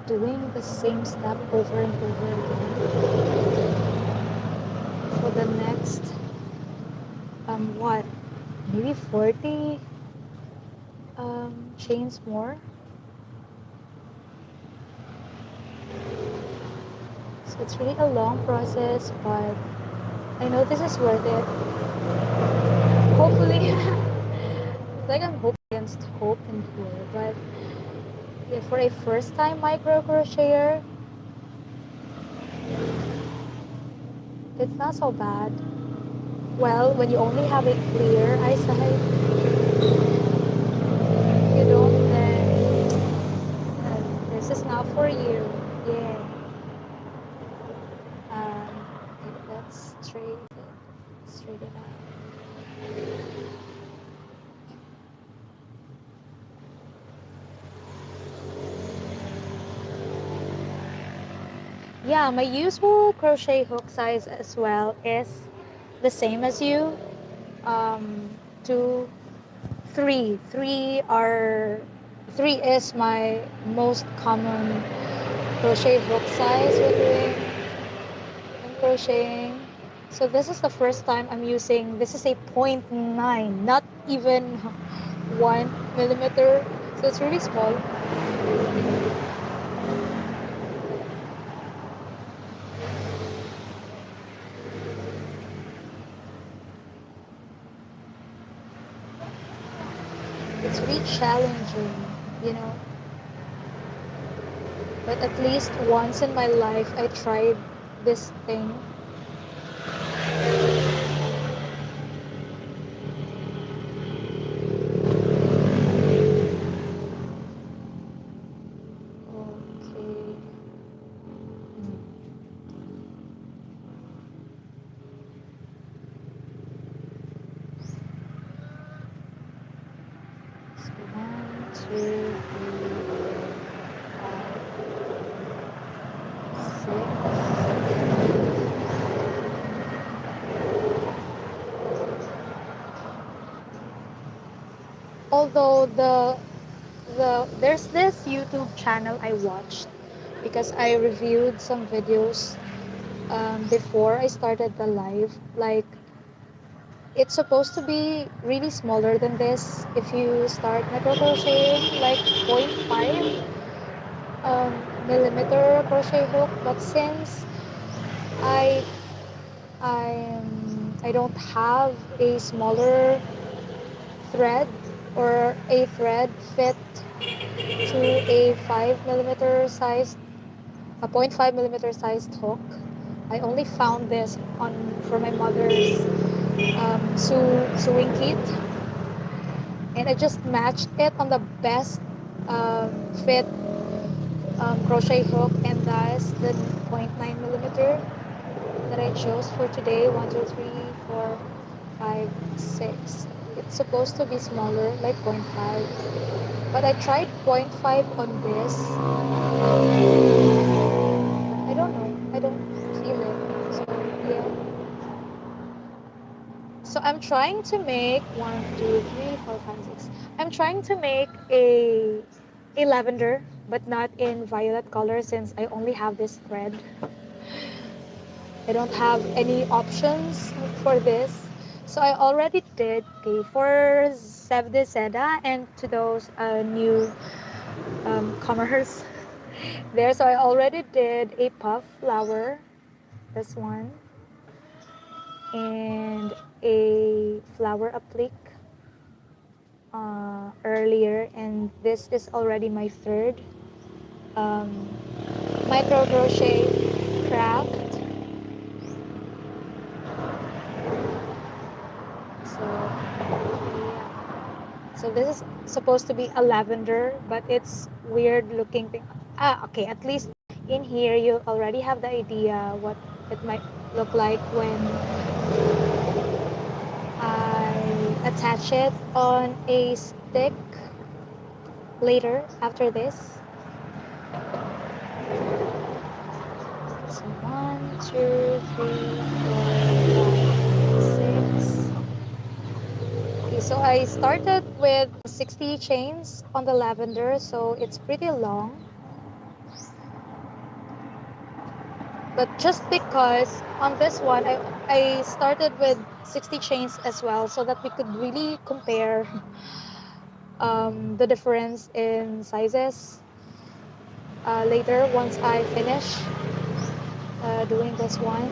doing the same step over and over again for the next what, maybe 40 chains more. So it's really a long process, but I know this is worth it. Hopefully, it's like I'm hoping against hope in here, but yeah, for a first time micro crocheter, it's not so bad. Well, when you only have a clear eyesight, if you don't, then this is not for you. Yeah. Okay, let's straight it out. Yeah, my usual crochet hook size as well is the same as you. Um, two, three. Three is my most common crochet hook size when doing when crocheting. So this is the first time I'm using. This is a point 0.9, not even 1 millimeter. So it's really small. It's really challenging, you know. But at least once in my life, I tried this thing. Okay. So 1, 2, 3, 4, 5, 6. Although there's this YouTube channel I watched because I reviewed some videos before I started the live. Like it's supposed to be really smaller than this if you start micro crocheting, like point 0.5 millimeter crochet hook. But since I I don't have a smaller thread or a thread fit to a 5 millimeter sized a 0.5 millimeter sized hook. I only found this on for my mother's sewing kit, and I just matched it on the best fit crochet hook, and that's the 0.9 millimeter that I chose for today. 1, 2, 3, 4, 5, 6. It's supposed to be smaller, like 0.5, but I tried 0.5 on this. I don't know. I don't feel it. So yeah. So I'm trying to make 1, 2, 3, 4, 5, 6. I'm trying to make a lavender, but not in violet color since I only have this thread. I don't have any options for this. So I already did pay for Save de Seda and to those new commerce there. So I already did a puff flower, this one, and a flower applique earlier, and this is already my third um, micro crochet craft. So yeah. So this is supposed to be a lavender, but it's weird looking thing. Okay. At least in here you already have the idea what it might look like when I attach it on a stick later after this. So 1, 2, 3, 4, 5, 6. Okay, so I started with 60 chains on the lavender, so it's pretty long. But just because on this one, I started with 60 chains as well, so that we could really compare the difference in sizes later once I finish doing this one.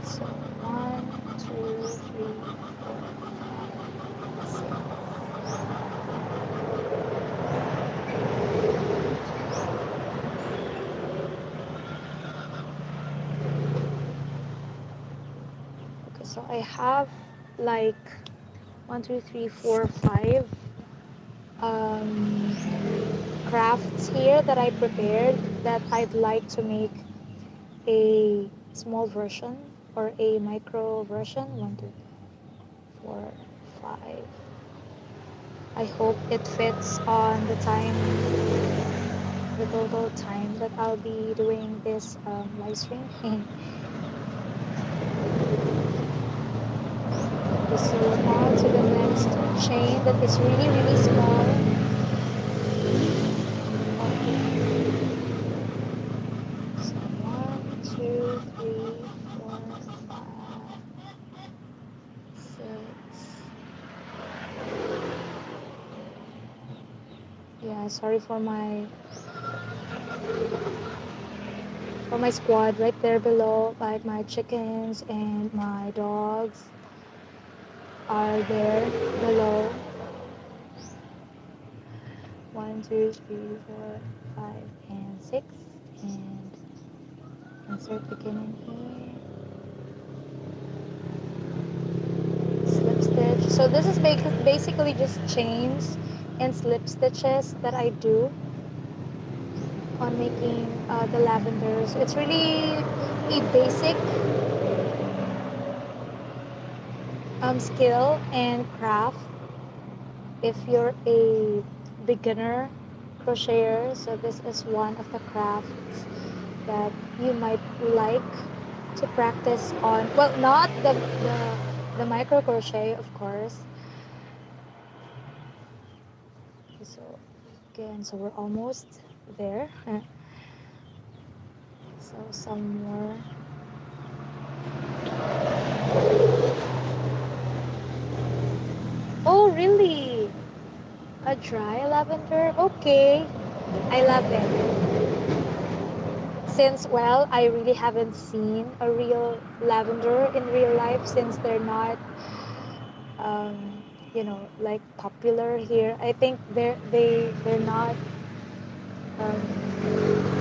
So 1, 2, 3, 4, 5, 6. Okay, so I have like 1, 2, 3, 4, 5 um, crafts here that I prepared that I'd like to make a small version or a micro version. 1, 2, 4, 5. I hope it fits on the time, the total time that I'll be doing this live stream. So now to the next chain that is really really small. Okay. So 1, 2, 3, 4, 5, 6. Yeah, sorry for my squad right there below, like my chickens and my dogs are there below. 1, 2, 3, 4, 5, and 6, and insert again in here. Slip stitch. So this is basically just chains and slip stitches that I do on making the lavenders. It's really a basic skill and craft if you're a beginner crocheter. So this is one of the crafts that you might like to practice on. Well, not the micro crochet, of course. So again, so we're almost there. So some more. Oh, really? A dry lavender? Okay. I love it. Since, well, I really haven't seen a real lavender in real life since they're not, um, like popular here. I think they're not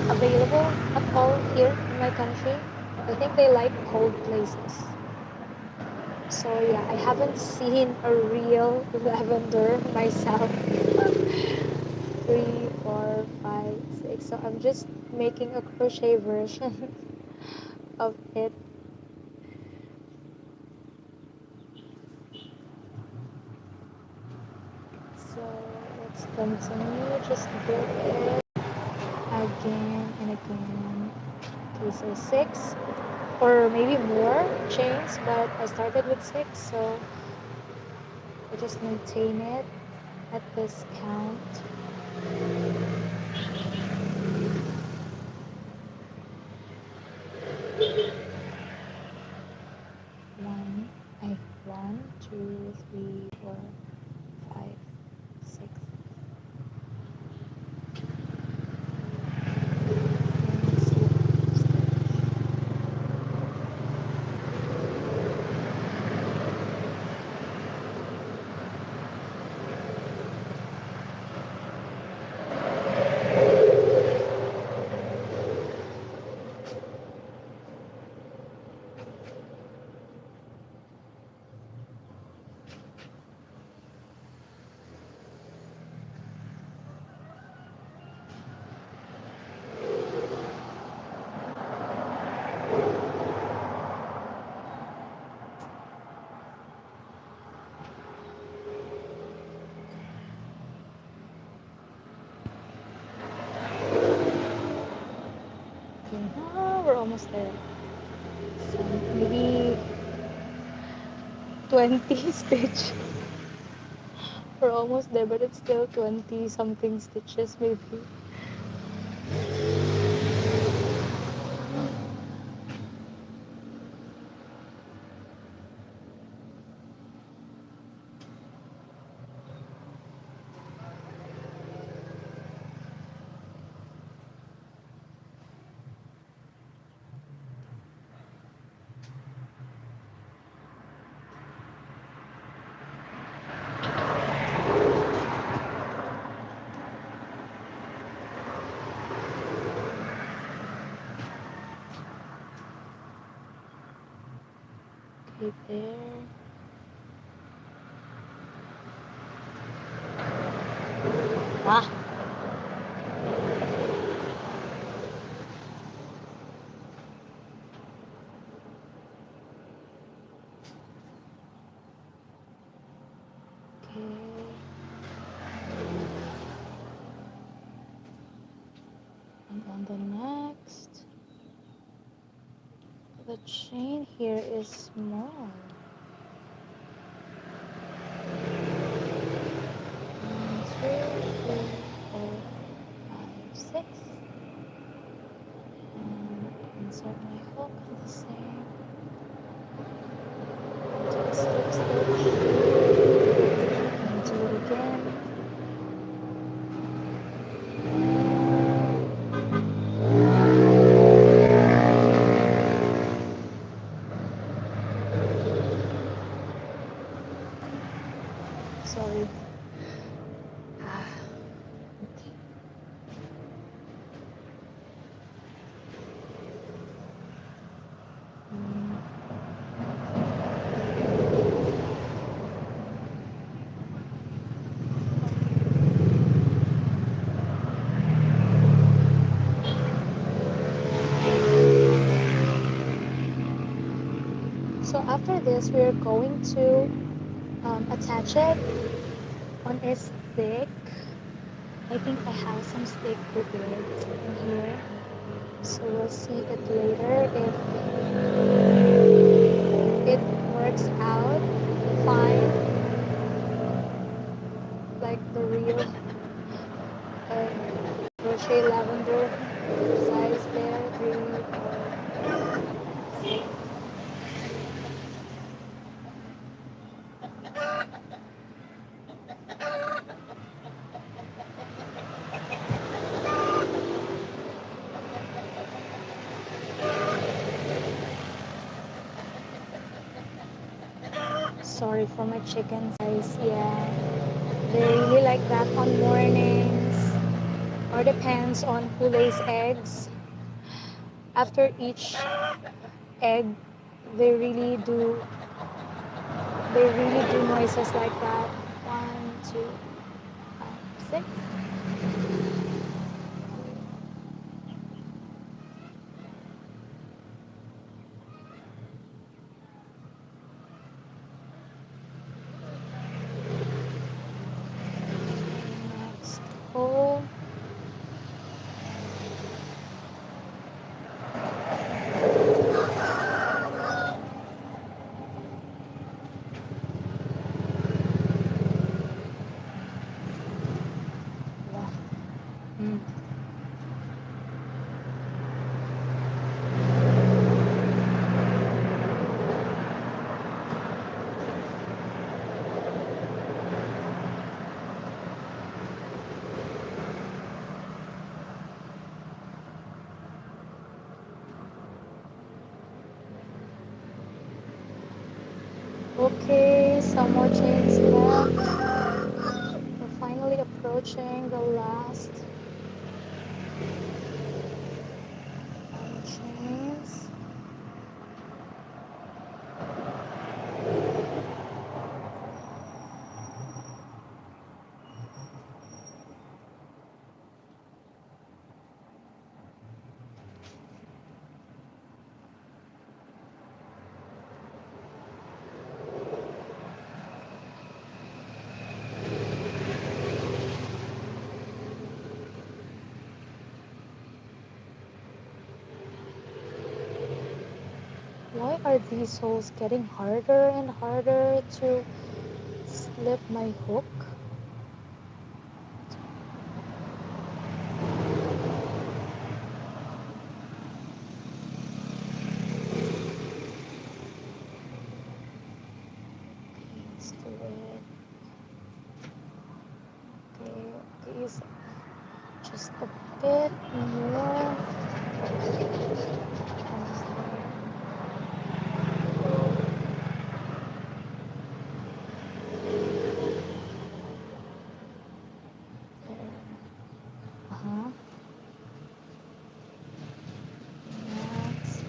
available at all here in my country. I think they like cold places. So yeah, I haven't seen a real lavender myself. 3, 4, 5, 6. So I'm just making a crochet version of it. So let's continue. Just do it again and again. Okay, so 6 or maybe more chains, but I started with 6, so I just maintain it at this count. 1, 2, 3, 4, 5, 6. Okay, we're almost there. So maybe 20 stitches. We're almost there, but it's still 20 something stitches maybe. Okay, there. Ah. Okay. And on the next, the chain here is small. 1, 2, 3, 4, 5, 6. And insert my hook on the same. Do a slip stitch. And do it again. Sorry. Okay. So after this, we're going to attach it on a stick. I think I have some stick prepared in here. So we'll see it later if it works out fine, like the real crochet lavender size there, 3, 4, 6. Sorry for my chickens, guys. Yeah, they really like that on mornings, or depends on who lays eggs. After each egg, they really do noises like that. 1, 2, 5, 6. Next hole. Mm. Okay, some more chains left. We're finally approaching the last chains. Why are these holes getting harder and harder to slip my hook? Okay, let's do it. Okay, so just a bit more. Uh-huh. Next.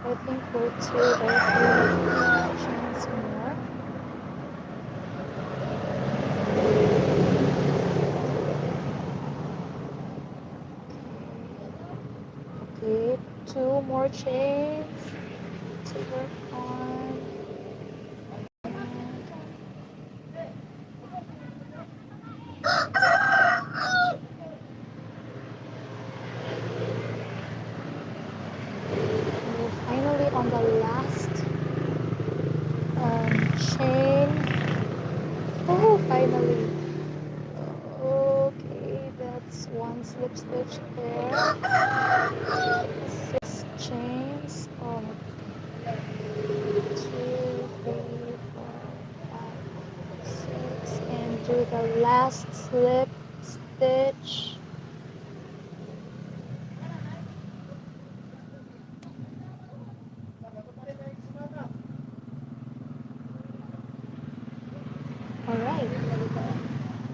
I think we're 2 or 3 chains more. Okay, 2 more chains to work on. And we're finally on the last chain. Oh, finally. Okay, that's 1 slip stitch there. 6 chains. Oh, 2, 3, 4, 5, 6, and do the last slip stitch. All right,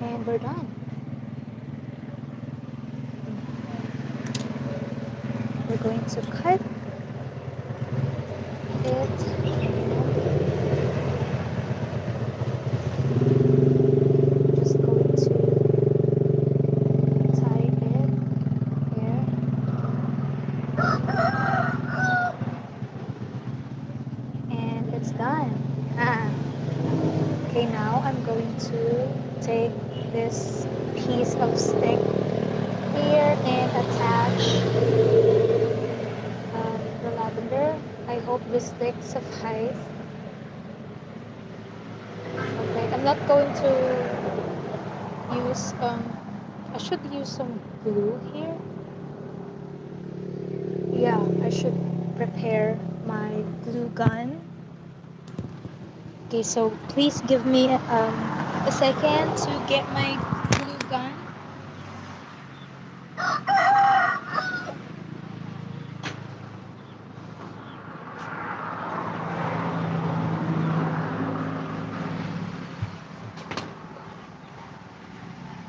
and we're done. We're going to cut it. Just going to tie it here, and it's done. Okay, now I'm going to take this piece of stick here and attach the lavender. I hope this stick suffices. Okay, I'm not going to use, I should use some glue here. Yeah, I should prepare my glue gun. Okay, so please give me a second to get my glue gun.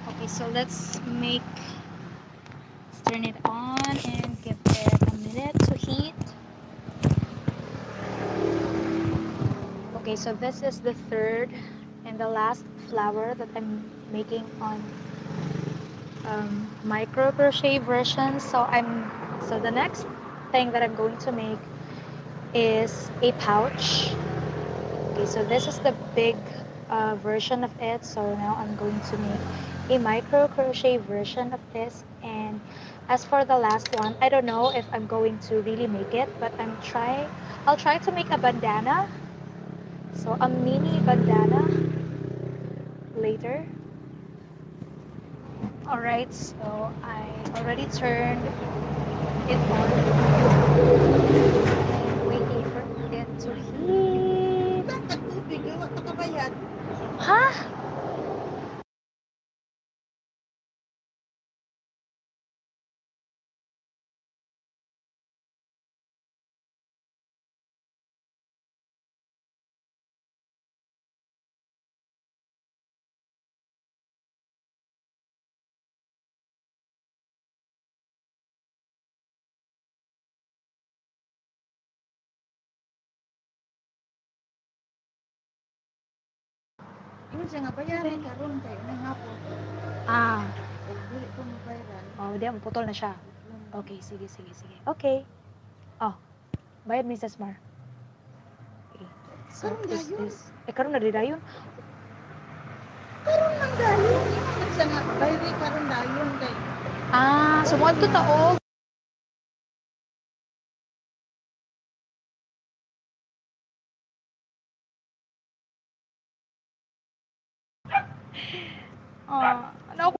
Okay, so let's turn it on and give it a minute to heat. Okay, so this is the third and the last flower that I'm making on micro crochet version. So the next thing that I'm going to make is a pouch. Okay, so this is the big version of it. So now I'm going to make a micro crochet version of this. And as for the last one, I don't know if I'm going to really make it, but I'll try to make a bandana. So a mini bandana later. Alright, so I already turned it on and waiting for it to heat. Huh? Ah, oh, di, putol na siya. Okay, sige, sige, sige. Okay. Oh, bayad Mrs. Mar. Okay. So, is this? Karon na dayon. Karon man dayon, imo sa nga bayri karon dayon kay. Sumuad to taog. Ano ako?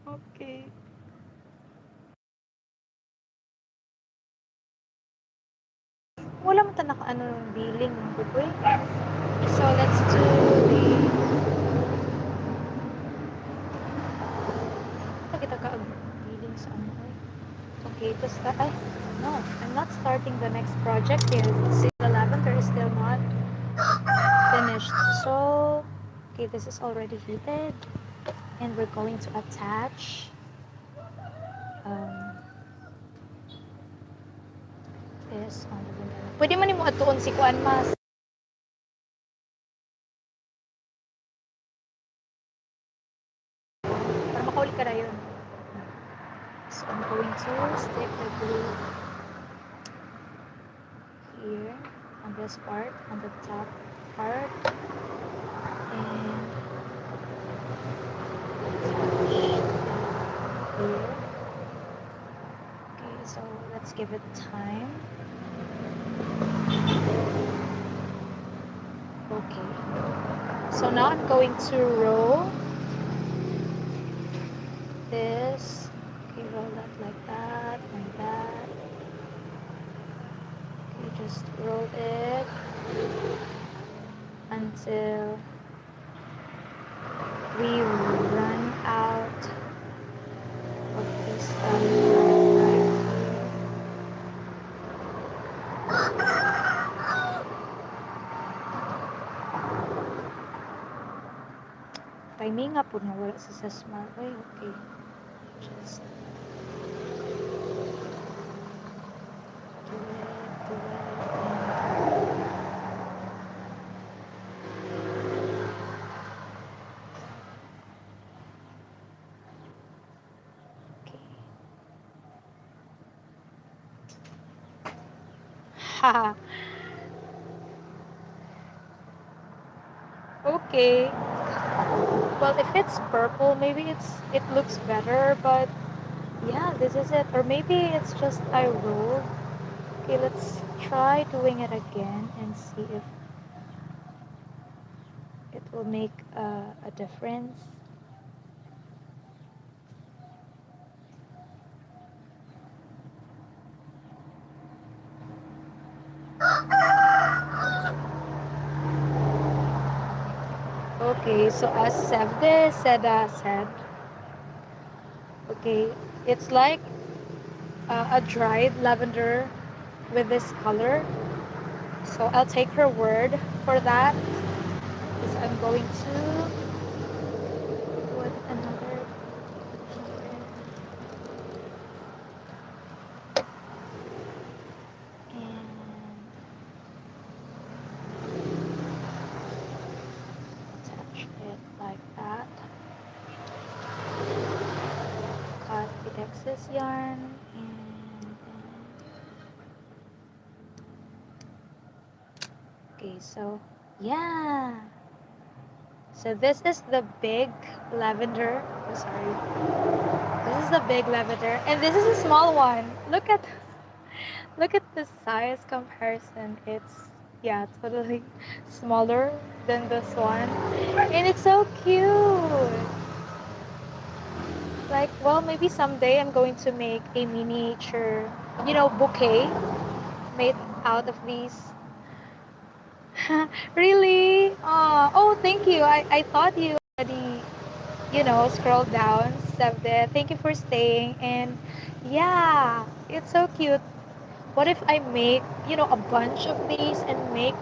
Okay. Wala mo ta naka ano billing ng bukoy. So, let's do the kita ka billing sa ano ay. Okay, to start. No, I'm not starting the next project yet. See, the lavender is still not finished. So, okay, this is already heated. And we're going to attach um, this on the window. Pwede man mo atuon si Kuan Mas. Para makauli ka na yun. So I'm going to stick the glue here on this part, on the top part, and here. Okay, so let's give it time. Okay. So now I'm going to roll this. Okay, roll that like that and that. Okay, just roll it until we run out of this stuff right here. Timing nga po na wala sa smart way. Okay. Just do it, and okay. Haha. Okay. Well, if it's purple, maybe it looks better, but yeah, this is it. Or maybe it's just I rolled. Okay, let's try doing it again and see if it will make a difference. Okay, so as said, okay, it's like a dried lavender with this color. So I'll take her word for that. Because I'm going to put another here and attach it like that. Cut the excess yarn and okay, so yeah. So this is the big lavender. Oh, sorry. This is the big lavender, and this is a small one. Look at the size comparison. It's yeah, totally smaller than this one, and it's so cute. Like, well, maybe someday I'm going to make a miniature, bouquet made out of these. Really? Oh, thank you. I thought you already, scrolled down, saved it. Thank you for staying. And yeah, it's so cute. What if I make, a bunch of these and make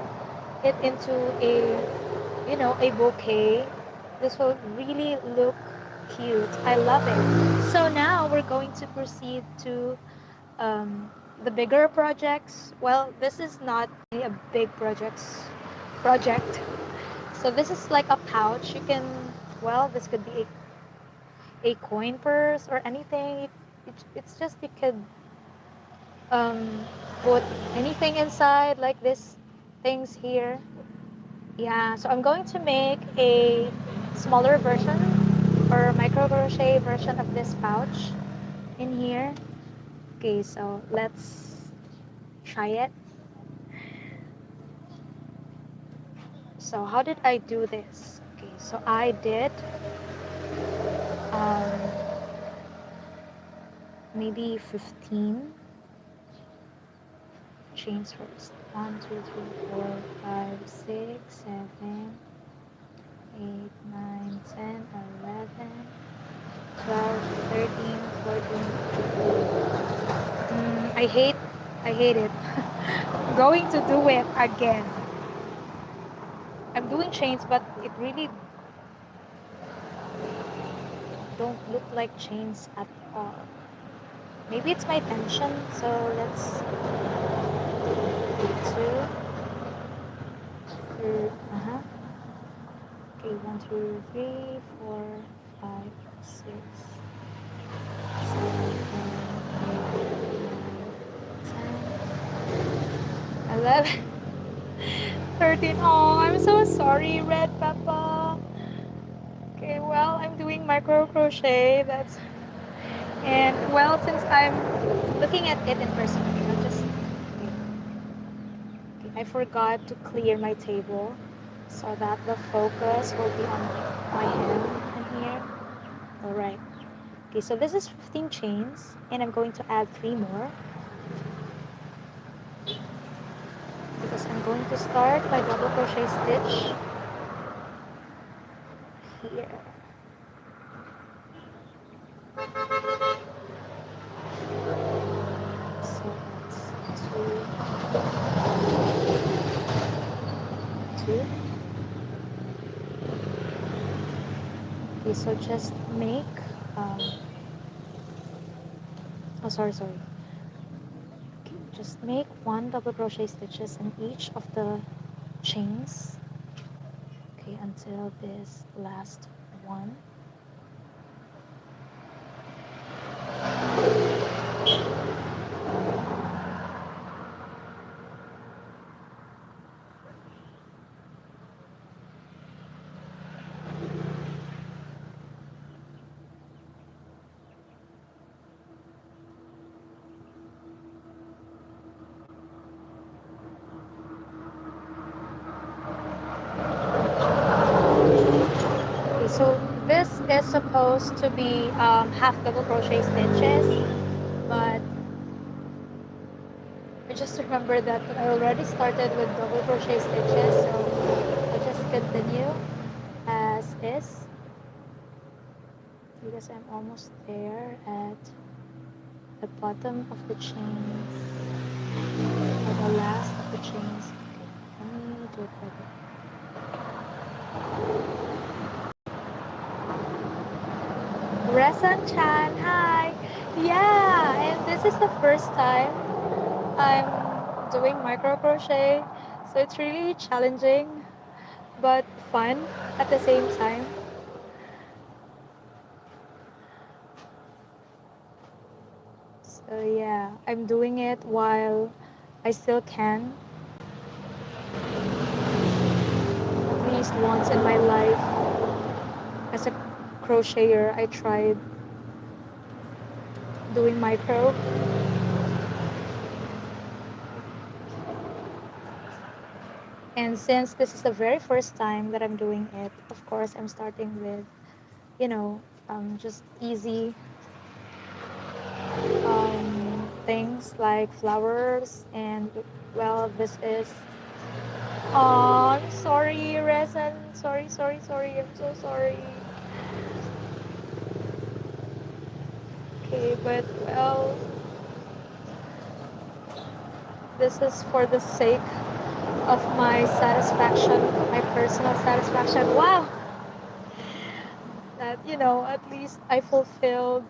it into a bouquet? This will really look cute. I love it. So now we're going to proceed to um, the bigger projects. Well, this is not really a big project. So this is like a pouch. You can, well, this could be a coin purse or anything. It's just you could um, put anything inside like this things here. Yeah, so I'm going to make a smaller version or micro crochet version of this pouch in here. Okay, so let's try it. So how did I do this? Okay, so I did um, maybe 15 chains first. 1, 2, 3, 4, 5, 6, 7, 8, 9, 10, 11, 12, 13, 14, 15. I hate it. Going to do it again. I'm doing chains, but it really don't look like chains at all. Maybe it's my tension, so let's Okay, two, three, okay, one, two, three, four, five, six, seven, eight, nine, 10, 11, 13. Oh, I'm so sorry, Red Peppa. Okay, well, I'm doing micro crochet. That's and well, since I'm looking at it in person, okay, I'll just okay, I forgot to clear my table so that the focus will be on my hand in here. All right. Okay, so this is 15 chains, and I'm going to add three more because I'm going to start my double crochet stitch here. So that's two. Okay, so just make um, oh sorry. Okay, just make one double crochet stitches in each of the chains. Okay, until this last one. Okay, so this is supposed to be half double crochet stitches, but I just remember that I already started with double crochet stitches, so I'll just continue as is because I'm almost there at the bottom of the chains or the last of the chains. Okay, let me do it better. Resan Chan, hi! Yeah, and this is the first time I'm doing micro crochet, so it's really challenging but fun at the same time. So yeah, I'm doing it while I still can. At least once in my life, as a crocheter, I tried doing micro. And since this is the very first time that I'm doing it, of course, I'm starting with, you know, just easy things like flowers. And well, this is. Oh, I'm sorry, Resan. Sorry. I'm so sorry. Okay, but well, this is for the sake of my satisfaction, my personal satisfaction. Wow, that at least I fulfilled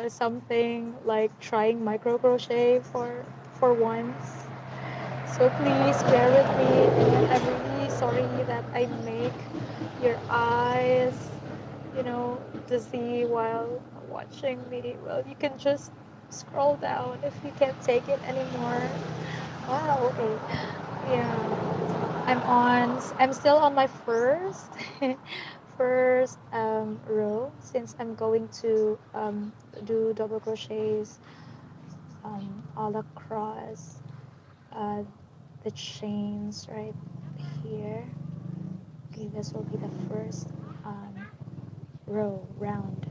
something like trying micro crochet for once. So please bear with me, and I'm really sorry that I make your eyes, dizzy while watching me. Well, you can just scroll down if you can't take it anymore. Wow, okay. Yeah. I'm still on my first first row since I'm going to do double crochets all across uh, the chains right here. Okay, this will be the first um, row round.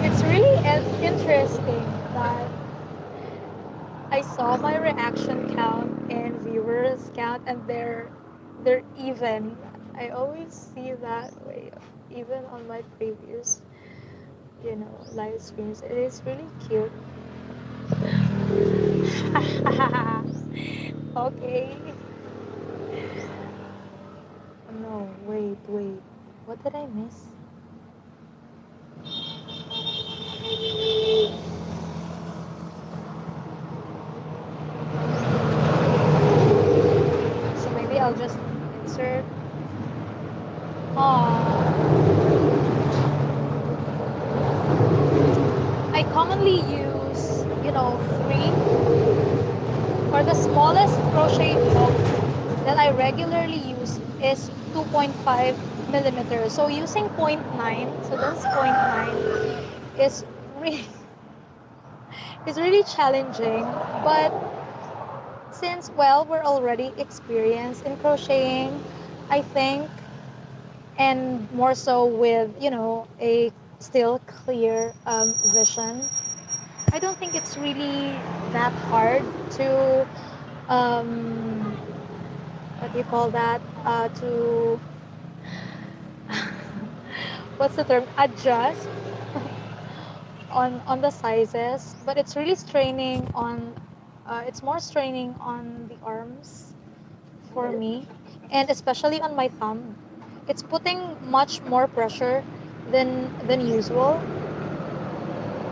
It's really interesting that I saw my reaction count and viewers count, and they're even. I always see that way, even on my previous, live streams. It is really cute. Okay. No, wait, wait. What did I miss? So maybe I'll just insert. Oh, I commonly use, three or the smallest crochet hook that I regularly use is 2.5 millimeters. So using point 0.9, so this is point 0.9, is really is really challenging. But since we're already experienced in crocheting, I think, and more so with a still clear vision, I don't think it's really that hard to um, what do you call that? To what's the term? Adjust on the sizes, but it's really straining on. It's more straining on the arms for me, and especially on my thumb. It's putting much more pressure than usual.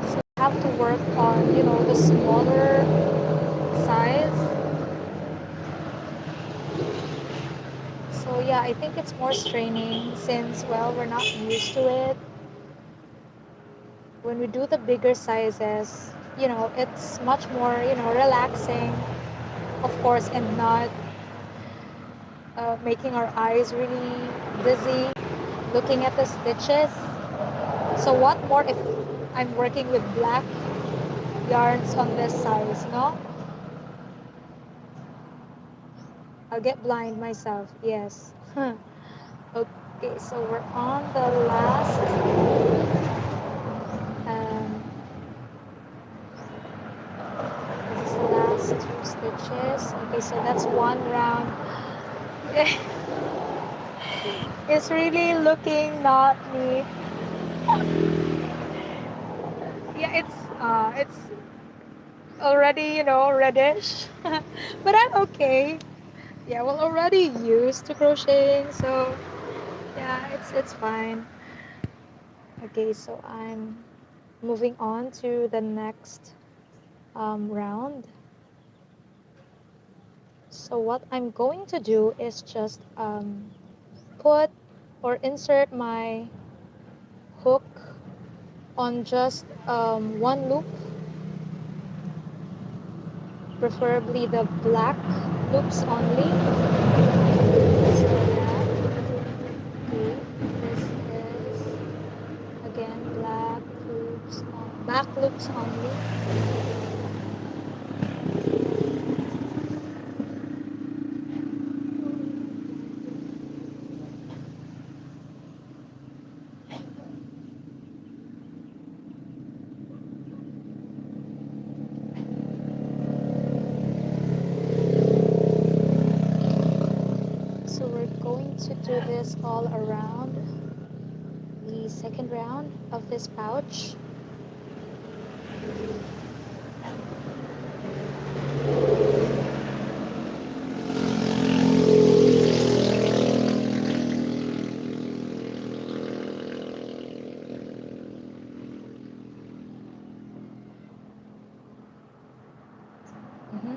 So I have to work on the smaller size. So yeah, I think it's more straining since we're not used to it. When we do the bigger sizes, it's much more relaxing, of course, and not making our eyes really dizzy looking at the stitches. So what more if I'm working with black yarns on this size, no? I'll get blind myself, yes. Okay, so we're on the um, this is the last two stitches. Okay, so that's one round. It's really looking not neat. Yeah, it's already reddish, but I'm okay. Yeah, well, already used to crocheting, so yeah, it's fine. Okay, so I'm moving on to the next round. So what I'm going to do is just put or insert my hook on just one loop, preferably the black loops only. So yeah, okay, this is again black loops on back loops only. So we're going to do this all around the second round of this pouch. Mhm.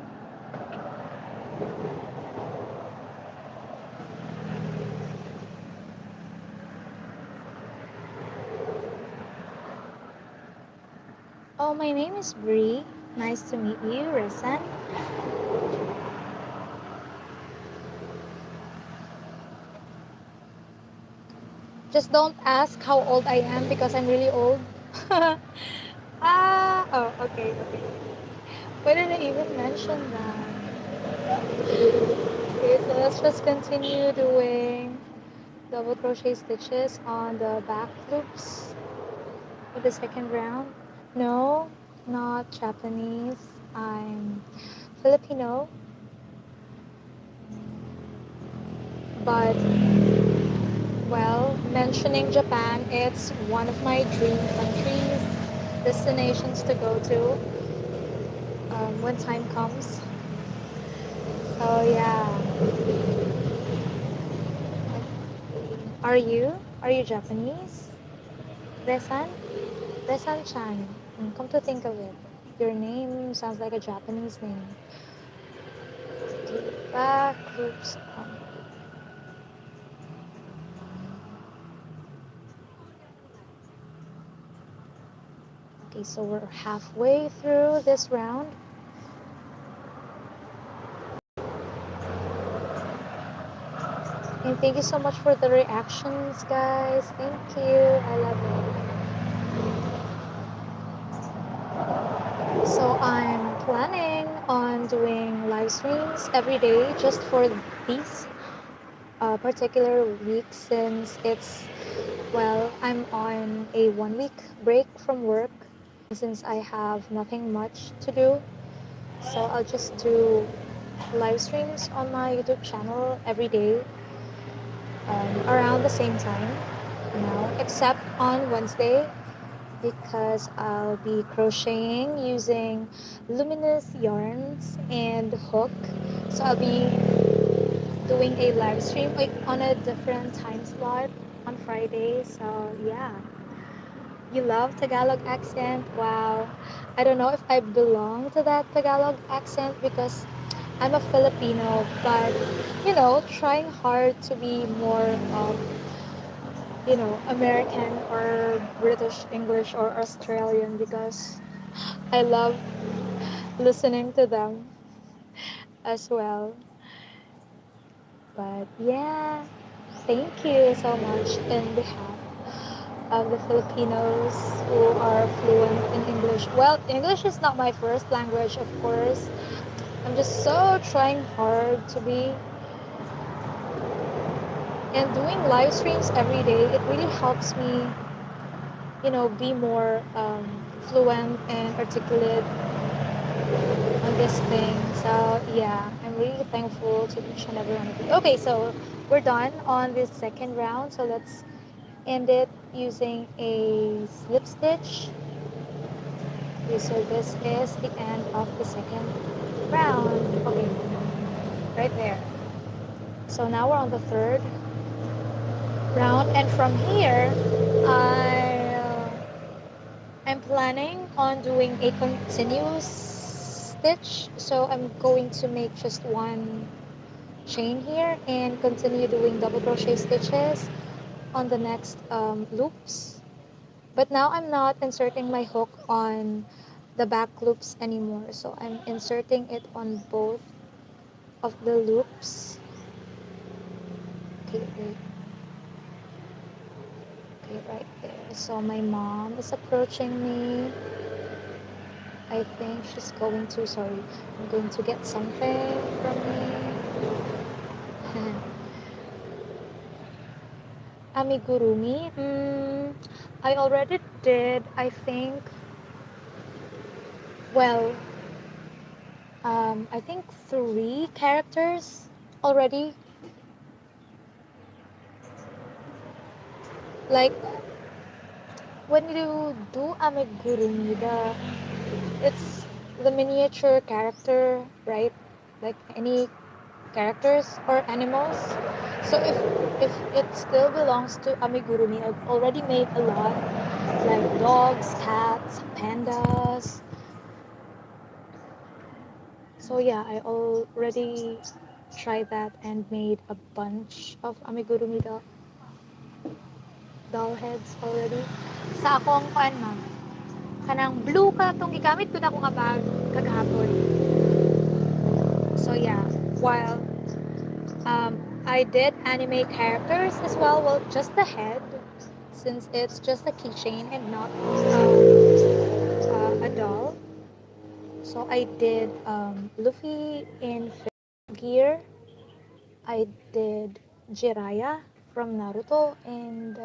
Oh, my name is Bree. Nice to meet you, Risen. Just don't ask how old I am because I'm really old. Oh, okay, okay. Why did I even mention that? Okay, so let's just continue doing double crochet stitches on the back loops for the second round. No, not Japanese. I'm Filipino, but well, mentioning Japan, it's one of my dream countries, destinations to go to. when time comes. So yeah, are you? Are you Japanese? Resan? Resan-chan. Come to think of it, your name sounds like a Japanese name. Okay, back loops on. Okay, so we're halfway through this round. And thank you so much for the reactions, guys. Thank you. I love it. So I'm planning on doing live streams every day just for these particular week since it's, well, I'm on a 1 week break from work since I have nothing much to do. So I'll just do live streams on my YouTube channel every day around the same time, except on Wednesday because I'll be crocheting using luminous yarns and hook. So I'll be doing a live stream like on a different time slot on Friday. So yeah, you love Tagalog accent? Wow. I don't know if I belong to that Tagalog accent because I'm a Filipino, but trying hard to be more American or British English or Australian because I love listening to them as well. But yeah, thank you so much in behalf of the Filipinos who are fluent in English. Well, English is not my first language, of course. I'm just so trying hard to be, and doing live streams every day, it really helps me, be more fluent and articulate on this thing. So yeah, I'm really thankful to each and every one of you. Okay, so we're done on this second round. So let's end it using a slip stitch. Okay, so this is the end of the second round. Okay, right there. So now we're on the third round, and from here, I'm planning on doing a continuous stitch. So I'm going to make just one chain here and continue doing double crochet stitches on the next loops. But now I'm not inserting my hook on the back loops anymore. So I'm inserting it on both of the loops. Okay, wait. Okay, right there. So my mom is approaching me. I think she's going to, sorry, I'm going to get something from me. Amigurumi. I already did, I think, well, I think 3 characters already. Like when you do amigurumi, it's the miniature character, right? Like any characters or animals. So if it still belongs to amigurumi, I've already made a lot, like dogs, cats, pandas. So yeah, I already tried that and made a bunch of amigurumi doll heads already. Sa akong kuan ma'am, kanang blue ka tong gigamit ko na ko nga bag kagahapon. So yeah, while I did animate characters as well. Well, just the head, since it's just a keychain and not a doll. So I did Luffy in gear. I did Jiraiya from Naruto, and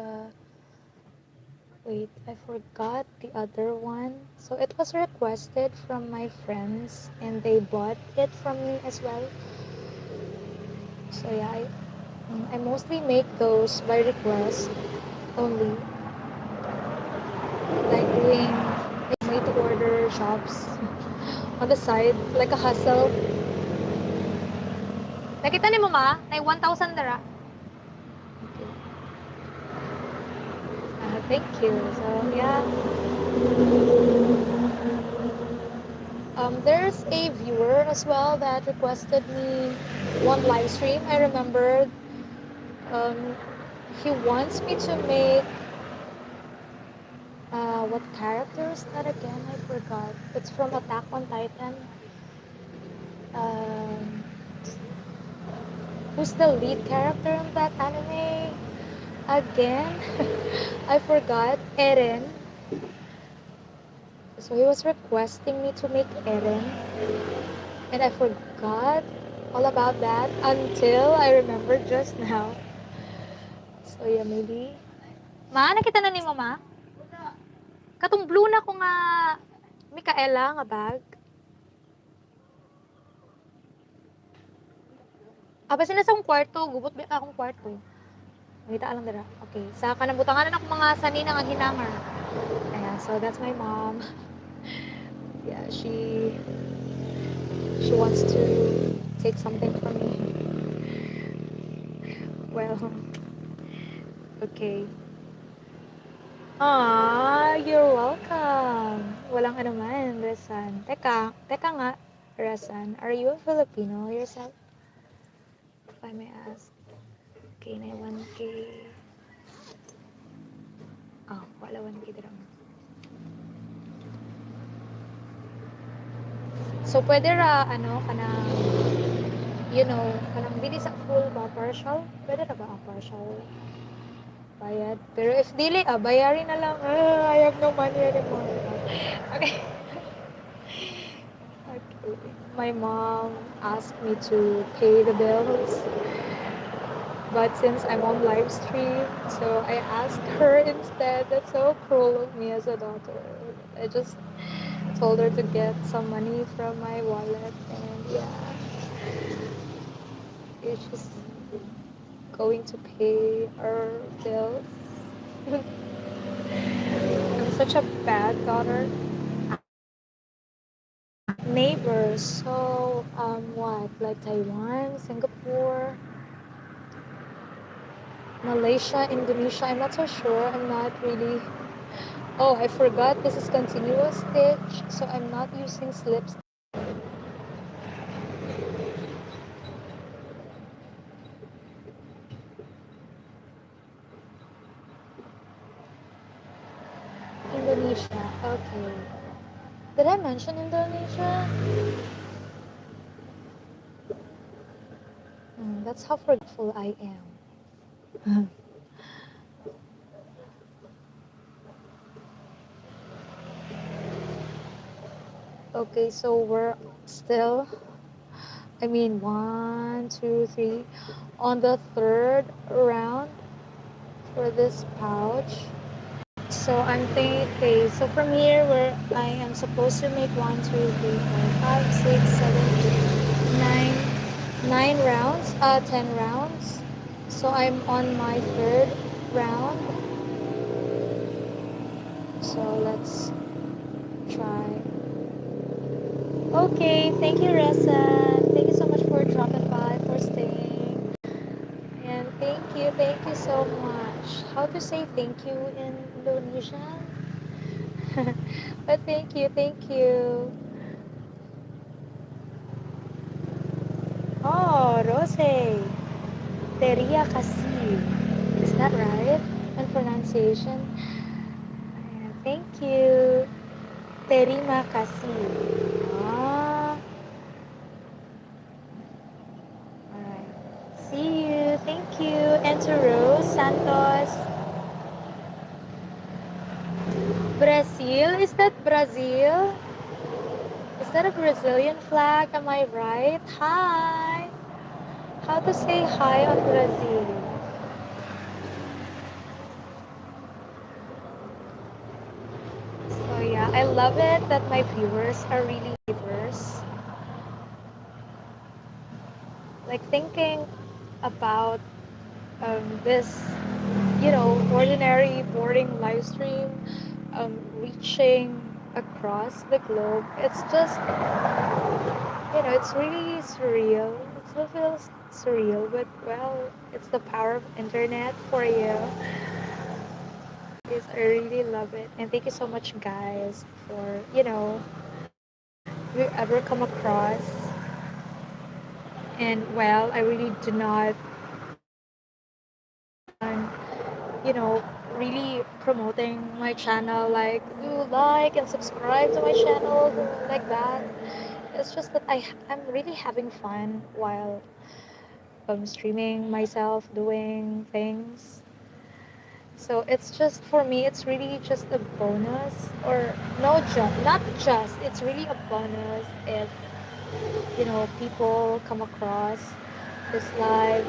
wait, I forgot the other one. So it was requested from my friends, and they bought it from me as well. So yeah, I mostly make those by request only, like doing made to order shops on the side, like a hustle. Nakita ni mo ma? Nay 1,000 dara. Okay. Thank you. So yeah, there's a viewer as well that requested me one live stream. I remembered um, he wants me to make what character is that again? I forgot. It's from Attack on Titan. Um, who's the lead character in that anime? Again, I forgot. Eren. So he was requesting me to make Eren, and I forgot all about that until I remembered just now. So yeah, maybe. Ma, nakita na ni mo, ma? Katong blue na ko nga Mikaela nga bag. Basta na sa akong kwarto, gubot ba akong kwarto. Nakita lang dira. Okay, sa kanabutangan ako mga sanina nga hinamar. Ayan, so that's my mom. Yeah, she wants to take something from me. Well, okay. You're welcome. Walang anuman, Resan. Teka nga, Resan, are you a Filipino yourself? If I may ask. Okay, na 1K. Wala 1K dirang. So, pwede ra, kanang, kanang bili sa full ba, partial? Pwede ra ba ang partial bayad? Pero if dili, bayarin na lang. I have no money anymore. Okay. Okay. My mom asked me to pay the bills, but since I'm on live stream, so I asked her instead. That's so cruel of me as a daughter. I just told her to get some money from my wallet, and yeah, it's just going to pay our bills. I'm such a bad daughter. Neighbors, so what? Like Taiwan, Singapore, Malaysia, Indonesia. I'm not so sure. I'm not really. Oh, I forgot. This is continuous stitch, so I'm not using slips. Indonesia. Okay. Did I mention Indonesia? That's how forgetful I am. Okay, so we're still, I mean, 1, 2, 3, on the third round for this pouch. So I'm thinking, okay, so from here where I am supposed to make 1, 2, 3, 4, 5, 6, 7, 8, 9 10 rounds. So I'm on my third round. So let's try. Okay, thank you, Ressa. Thank you so much for dropping by, for staying. And thank you so much. How to say thank you in Indonesian? But thank you, thank you. Oh, Rose. Teria kasih. Is that right? And pronunciation? Thank you. Terima kasih. Ah, alright. See you. Thank you. And to Rose Santos. Brazil? Is that Brazil? Is that a Brazilian flag? Am I right? Hi. How to say hi on Brazil? So yeah, I love it that my viewers are really diverse. Like thinking about this, ordinary boarding live stream, reaching across the globe. It's just, it's really surreal. It still feels surreal, but well, it's the power of internet for you. Yes, I really love it. And thank you so much, guys, for, if you ever come across. And well, I really do not plan on, really promoting my channel, like do like and subscribe to my channel, like that. It's just that I'm really having fun while streaming myself doing things. So it's just for me, it's really just a bonus, or no, not just. It's really a bonus if people come across this live,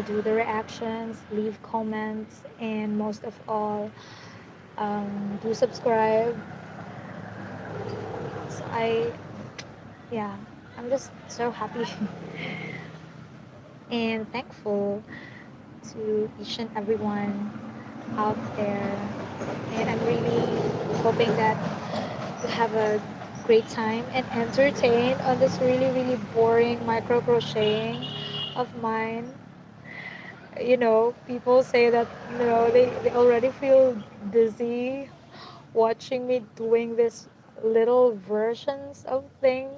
do the reactions, leave comments, and most of all, do subscribe. So yeah, I'm just so happy and thankful to each and everyone out there. And I'm really hoping that you have a great time and entertained on this really, really boring micro crocheting of mine. People say that, they already feel dizzy watching me doing this little versions of things.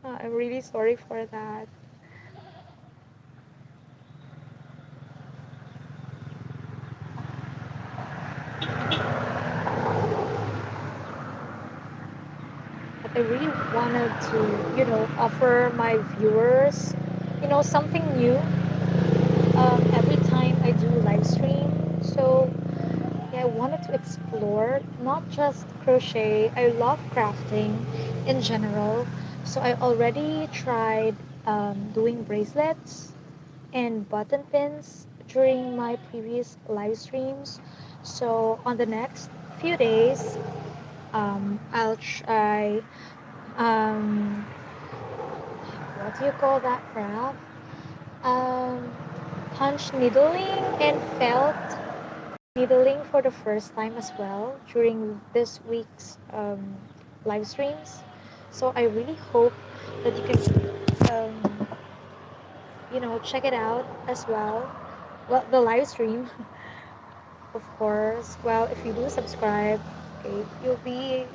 I'm really sorry for that. But I really wanted to, offer my viewers, something new every time I do live stream. So yeah, I wanted to explore not just crochet. I love crafting in general. So I already tried doing bracelets and button pins during my previous live streams. So on the next few days, I'll try, um, what do you call that craft? Um, Punch needling and felt needling for the first time as well during this week's live streams. So I really hope that you can, check it out as well. Well, the live stream, of course. Well, if you do subscribe, okay, you'll be,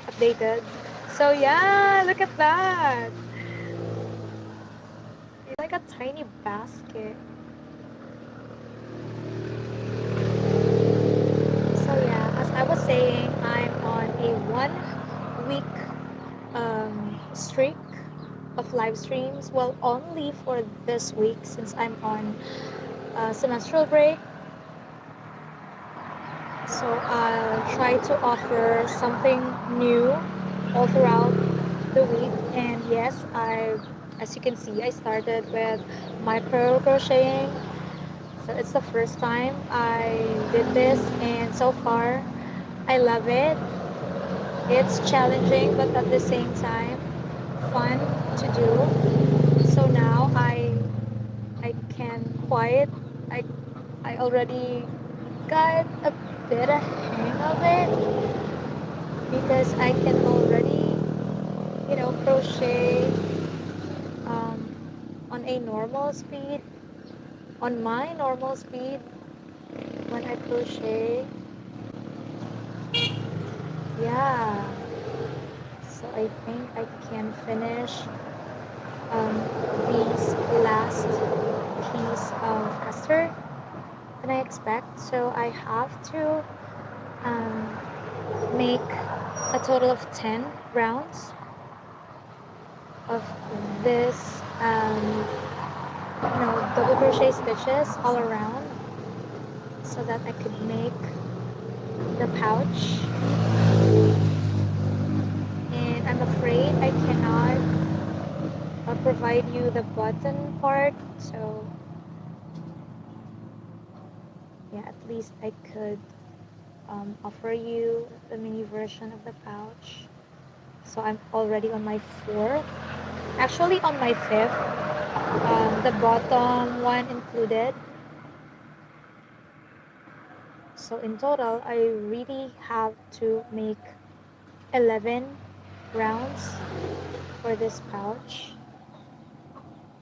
updated. So yeah, look at that. It's like a tiny basket. So yeah, as I was saying, I'm on a 1 week streak of live streams. Well, only for this week since I'm on semestral break. So I'll try to offer something new all throughout the week. And yes, as you can see, I started with micro crocheting. So it's the first time I did this, and so far I love it. It's challenging, but at the same time, fun to do. So now I can quite I I already got a bit of hang of it because I can already crochet um, on a normal speed, on my normal speed when I crochet. Yeah, so I think I can finish these last piece faster than I expect. So I have to um, make a total of 10 rounds of this, double crochet stitches all around so that I could make the pouch. And I'm afraid I cannot provide you the button part, so yeah, at least I could offer you the mini version of the pouch. So I'm already on my fourth, actually on my fifth, the bottom one included. So in total, I really have to make 11 rounds for this pouch.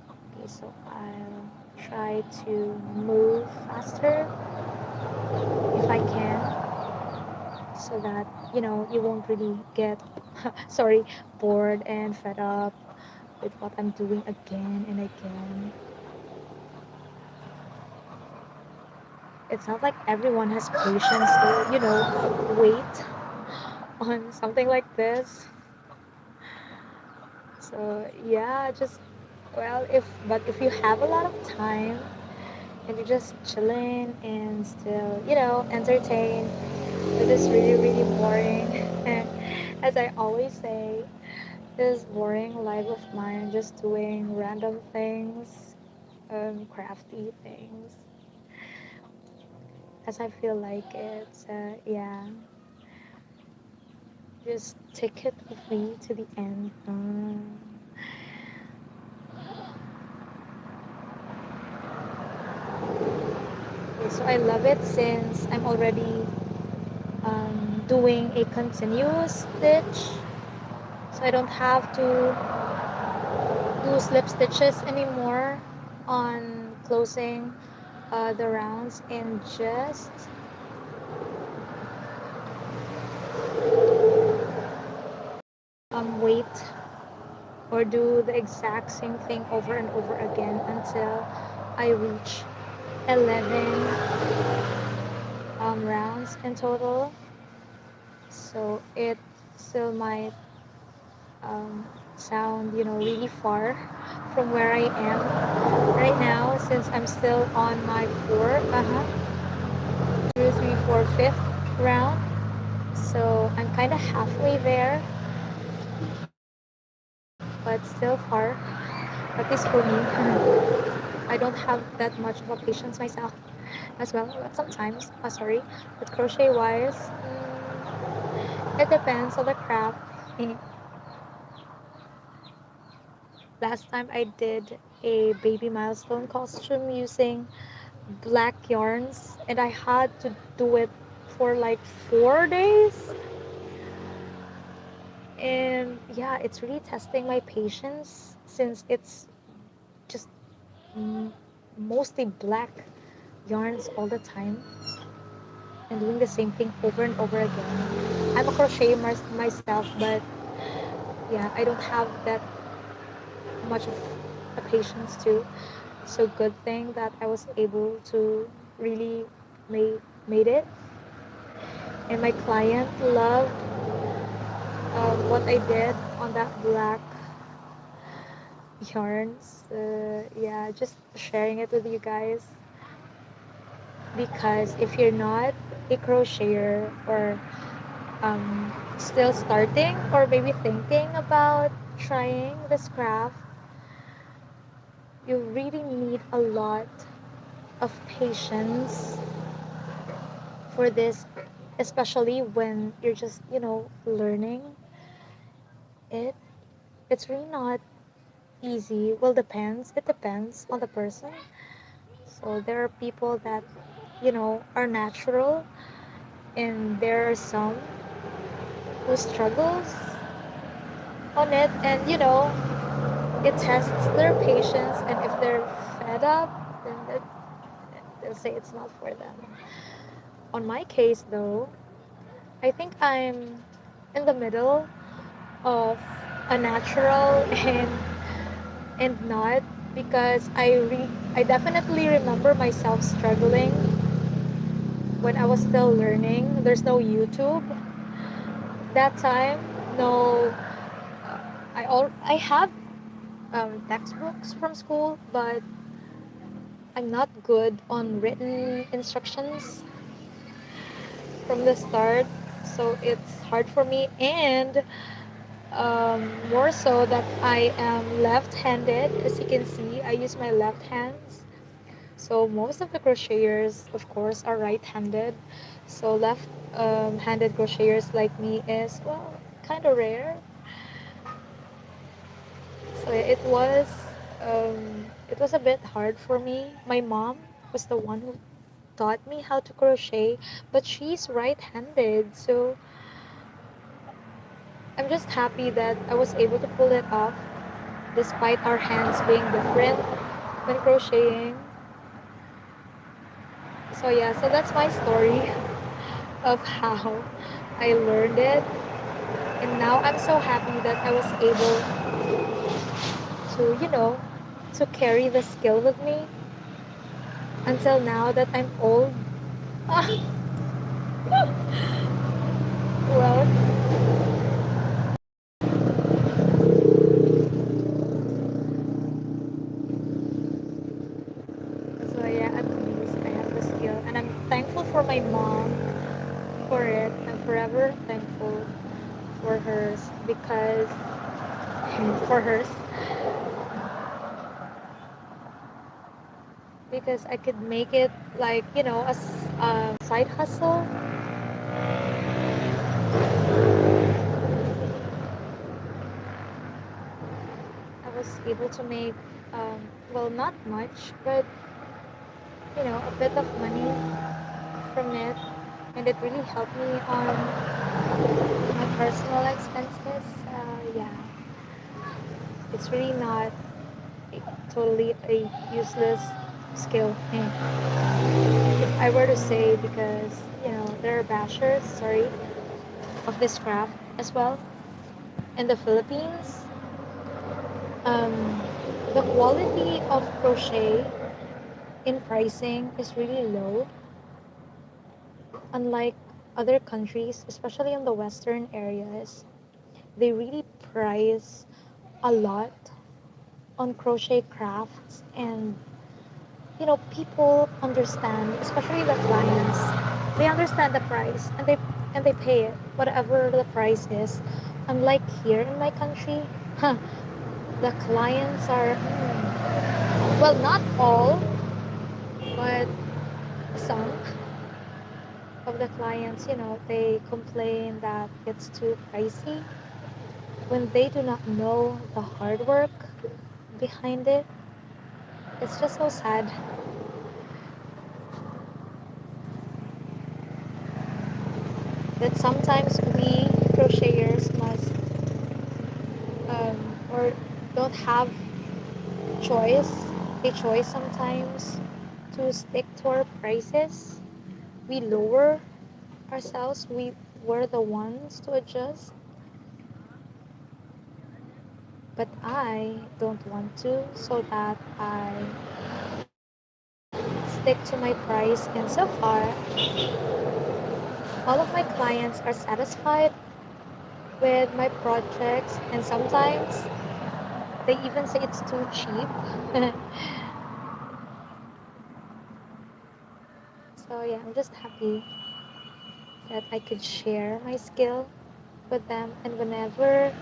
Okay, so I'll try to move faster if I can, so that you won't really get sorry, bored and fed up with what I'm doing again and again. It's not like everyone has patience to wait on something like this. So yeah, just well, if you have a lot of time and you're just chilling and still entertained with this really really boring as I always say, this boring life of mine, just doing random things, crafty things as I feel like it. Yeah, just take it with me to the end. Okay, so I love it since I'm already doing a continuous stitch, so I don't have to do slip stitches anymore on closing the rounds, and just wait or do the exact same thing over and over again until I reach 11 rounds in total. So it still might sound, really far from where I am right now, since I'm still on my two, three, four, fifth round. So I'm kind of halfway there, but still far, at least for me. I don't have that much of a patience myself as well. But sometimes, sorry, with crochet wise, it depends on the craft. Last time I did a baby milestone costume using black yarns, and I had to do it for like 4 days. And yeah, it's really testing my patience since it's just mm, mostly black yarns all the time and doing the same thing over and over again. I'm a crocheter myself, but yeah, I don't have that much of a patience too. So good thing that I was able to really made it, and my client loved what I did on that black yarns. Yeah, just sharing it with you guys, because if you're not a crocheter or still starting or maybe thinking about trying this craft, you really need a lot of patience for this, especially when you're just, learning it. It's really not easy. Well, depends. It depends on the person. So there are people that, are natural, and there are some who struggles on it, and, it tests their patience, and if they're fed up, then they'll say it's not for them. On my case, though, I think I'm in the middle of a natural and not, because I definitely remember myself struggling when I was still learning. There's no YouTube that time. No, I have textbooks from school, but I'm not good on written instructions from the start, so it's hard for me. And more so that I am left-handed. As you can see, I use my left hands. So most of the crocheters, of course, are right-handed. So left-handed crocheters like me is, well, kind of rare. So it was a bit hard for me. My mom was the one who taught me how to crochet, but she's right-handed. So I'm just happy that I was able to pull it off despite our hands being different when crocheting. So yeah, so that's my story of how I learned it. And now I'm so happy that I was able to, to carry the skill with me until now that I'm old. Well, so yeah, at least I have the skill. And I'm thankful for my mom for it. I'm forever thankful for hers because for hers because I could make it like, a side hustle. I was able to make, well, not much, but, a bit of money from it. And it really helped me on my personal expenses. Yeah, it's really not totally a useless skill. If I were to say, because, there are bashers, sorry, of this craft as well in the Philippines. Um, the quality of crochet in pricing is really low, unlike other countries, especially in the Western areas. They really price a lot on crochet crafts, and people understand, especially the clients. They understand the price, and they pay it whatever the price is. Unlike here in my country, the clients are, well, not all, but some of the clients, they complain that it's too pricey when they do not know the hard work behind it. It's just so sad that sometimes we crocheters must, or don't have choice a choice sometimes to stick to our prices. We lower ourselves. We were the ones to adjust, but I don't want to, so that I stick to my price. And so far, all of my clients are satisfied with my projects, and sometimes they even say it's too cheap. So yeah, I'm just happy that I could share my skill with them, and whenever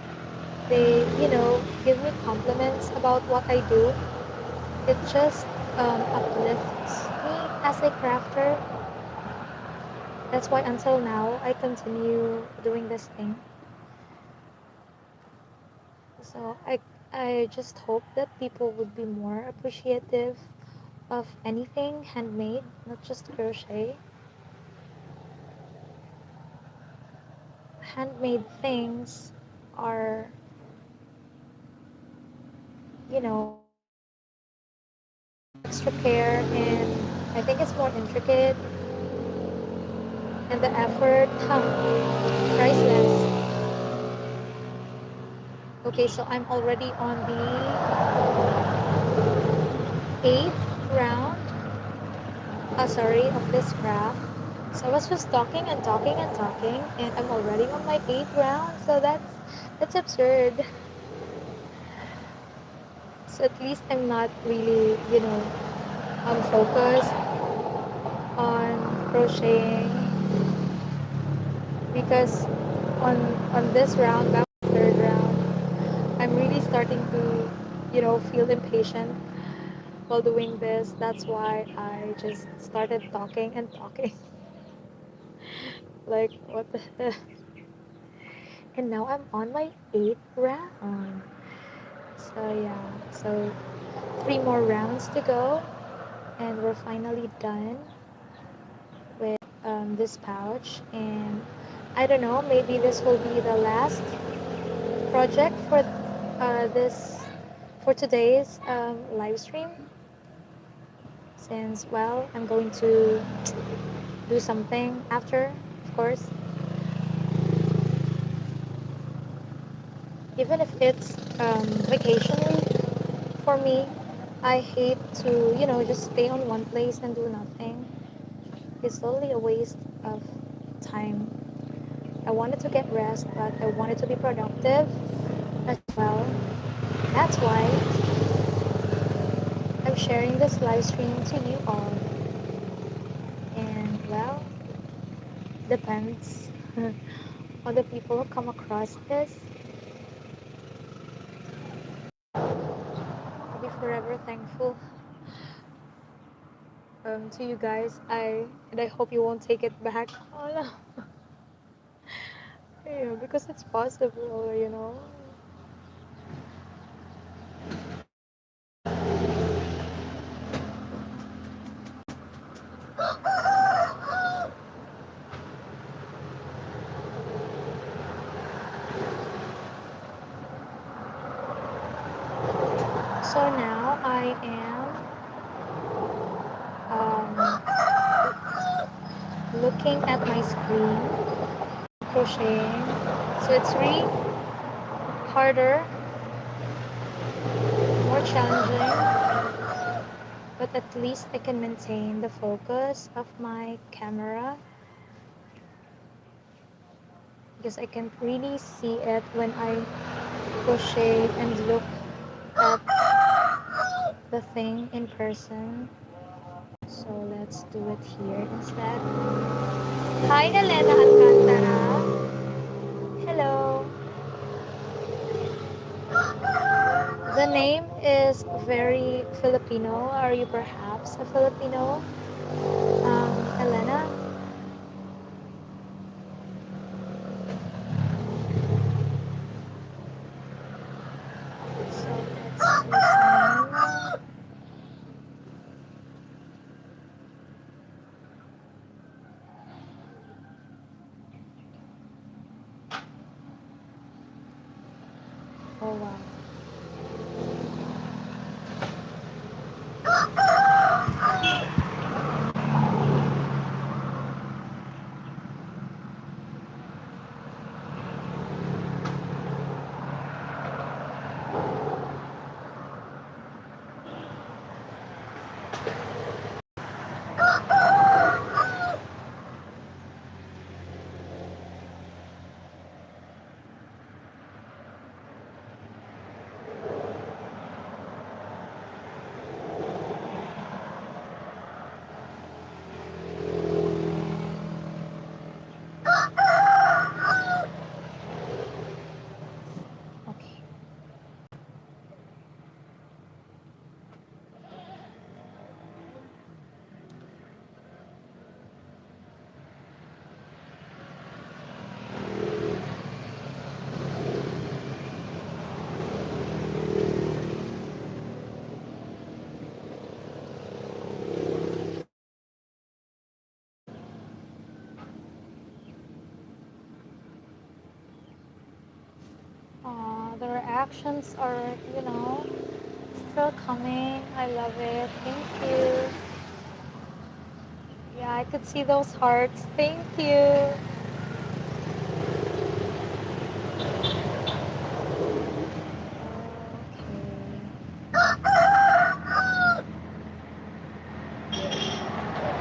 they, give me compliments about what I do, it just uplifts me as a crafter. That's why until now I continue doing this thing. So I just hope that people would be more appreciative of anything handmade, not just crochet. Handmade things are, extra care, and I think it's more intricate, and the effort, priceless. Okay, so I'm already on the eighth round, sorry, of this craft. So I was just talking and talking and talking, and I'm already on my eighth round. So that's absurd. So at least I'm not really, focused on crocheting, because on on this round, back to the third round, I'm really starting to, feel impatient while doing this. That's why I just started talking and talking. Like, what the heck? And now I'm on my eighth round. So, yeah. So, three more rounds to go, and we're finally done. this pouch, and I don't know, maybe this will be the last project this for today's live stream, since well I'm going to do something after, of course, even if it's vacation week for me. I hate to just stay on one place and do nothing. It's totally a waste of time. I wanted to get rest, but I wanted to be productive as well. That's why I'm sharing this live stream to you all. And well, depends on the people who come across this. I'll be forever thankful to you guys. I hope you won't take it back. Oh, no. Yeah, because it's possible. So now I am looking at my screen, crocheting. So it's really harder, more challenging, but at least I can maintain the focus of my camera because I can really see it when I crochet and look at the thing in person. So let's do it here instead. Hi, Elena Alcantara. Hello. The name is very Filipino. Are you perhaps a Filipino, Elena? So let's do some. Oh wow. Okay. The reactions are, still coming. I love it. Thank you. Yeah, I could see those hearts. Thank you.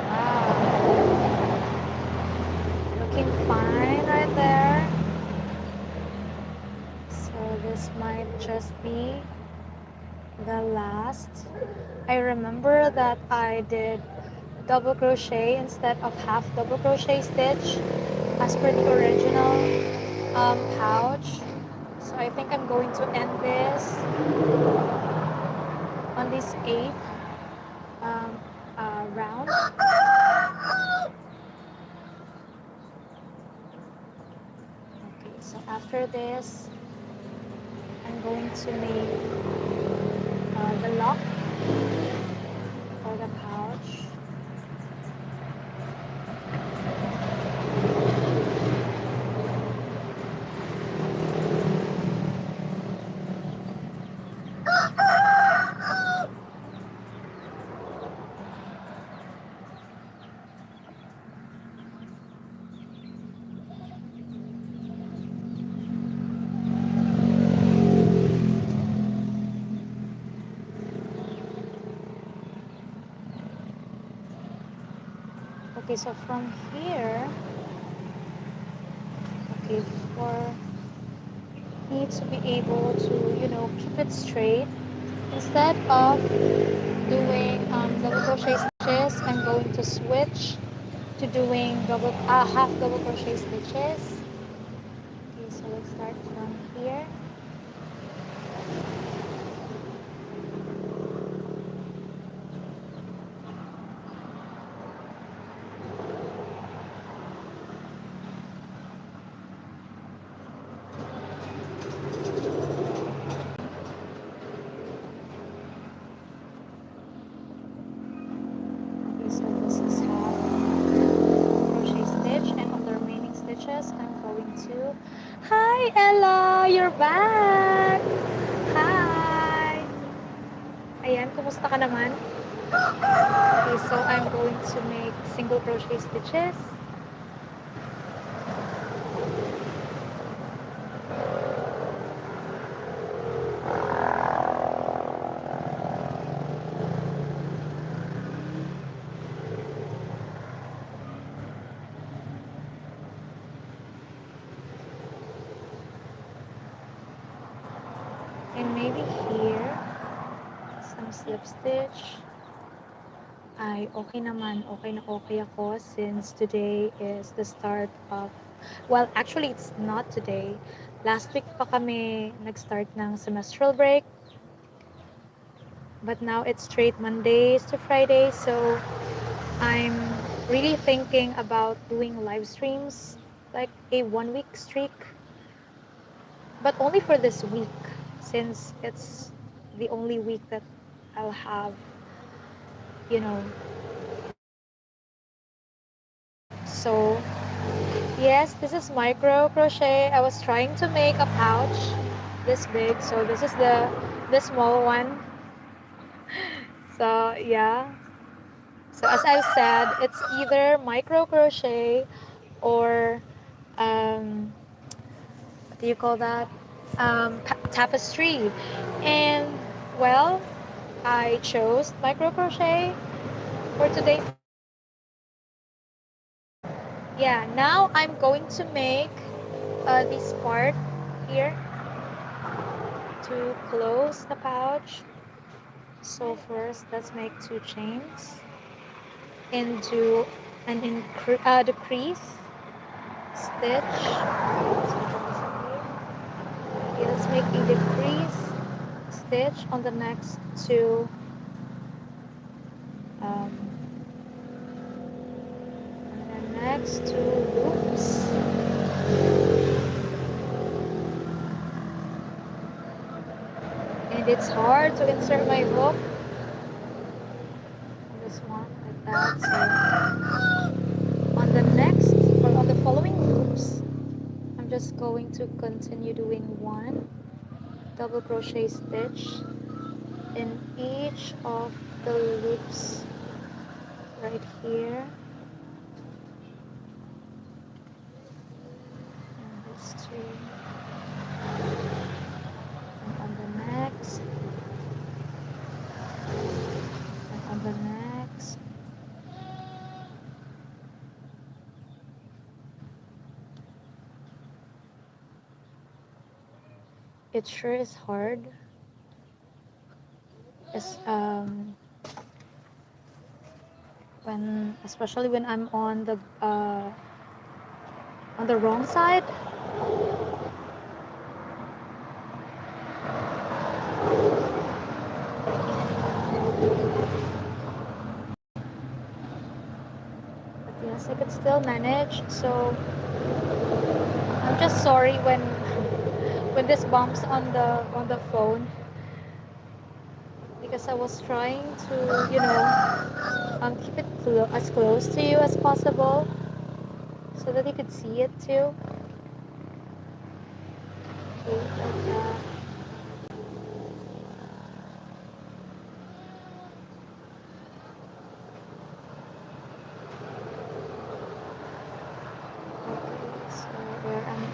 Wow. Looking fine right there. So this might just be the last. I remember that I did double crochet instead of half double crochet stitch as per the original pouch. So I think I'm going to end this on this eighth um, round. Okay, so after this, I'm going to make the lock for the pouch. Okay, so from here, okay, for me to be able to, keep it straight, instead of doing double crochet stitches, I'm going to switch to doing half double crochet stitches. Okay, so let's start from here. Okay, so this is half crochet stitch, and on the remaining stitches I'm going to, hi Ella, you're back. Hi. Ayan, kumusta ka naman? Okay, so I'm going to make single crochet stitches, and maybe here some slip stitch. Ay, okay naman. Okay na okay ako since today is the start of, well, actually, it's not today. Last week pa kami nag-start ng semestral break. But now it's straight Mondays to Fridays. So I'm really thinking about doing live streams, like a 1 week streak. But only for this week, since it's the only week that I'll have, you know, so yes, this is micro crochet. I was trying to make a pouch this big, so this is the small one. So yeah. So as I've said, it's either micro crochet or what do you call that? Tapestry. And well, I chose micro crochet for today's lesson. Yeah, now I'm going to make this part here to close the pouch. So first, let's make 2 chains into an decrease stitch. Okay, let's make a decrease stitch on the next two um, on the next two loops. And it's hard to insert my hook on this one like that. So on the next or on the following loops, I'm just going to continue doing one double crochet stitch in each of the loops right here and this two, and on the next, and on the next. It sure is hard, as when, especially when I'm on the wrong side. But yes, I could still manage. So I'm just sorry when when this bumps on the phone, because I was trying to, keep it as close to you as possible so that you could see it too. Okay, like that. Okay, so where am I?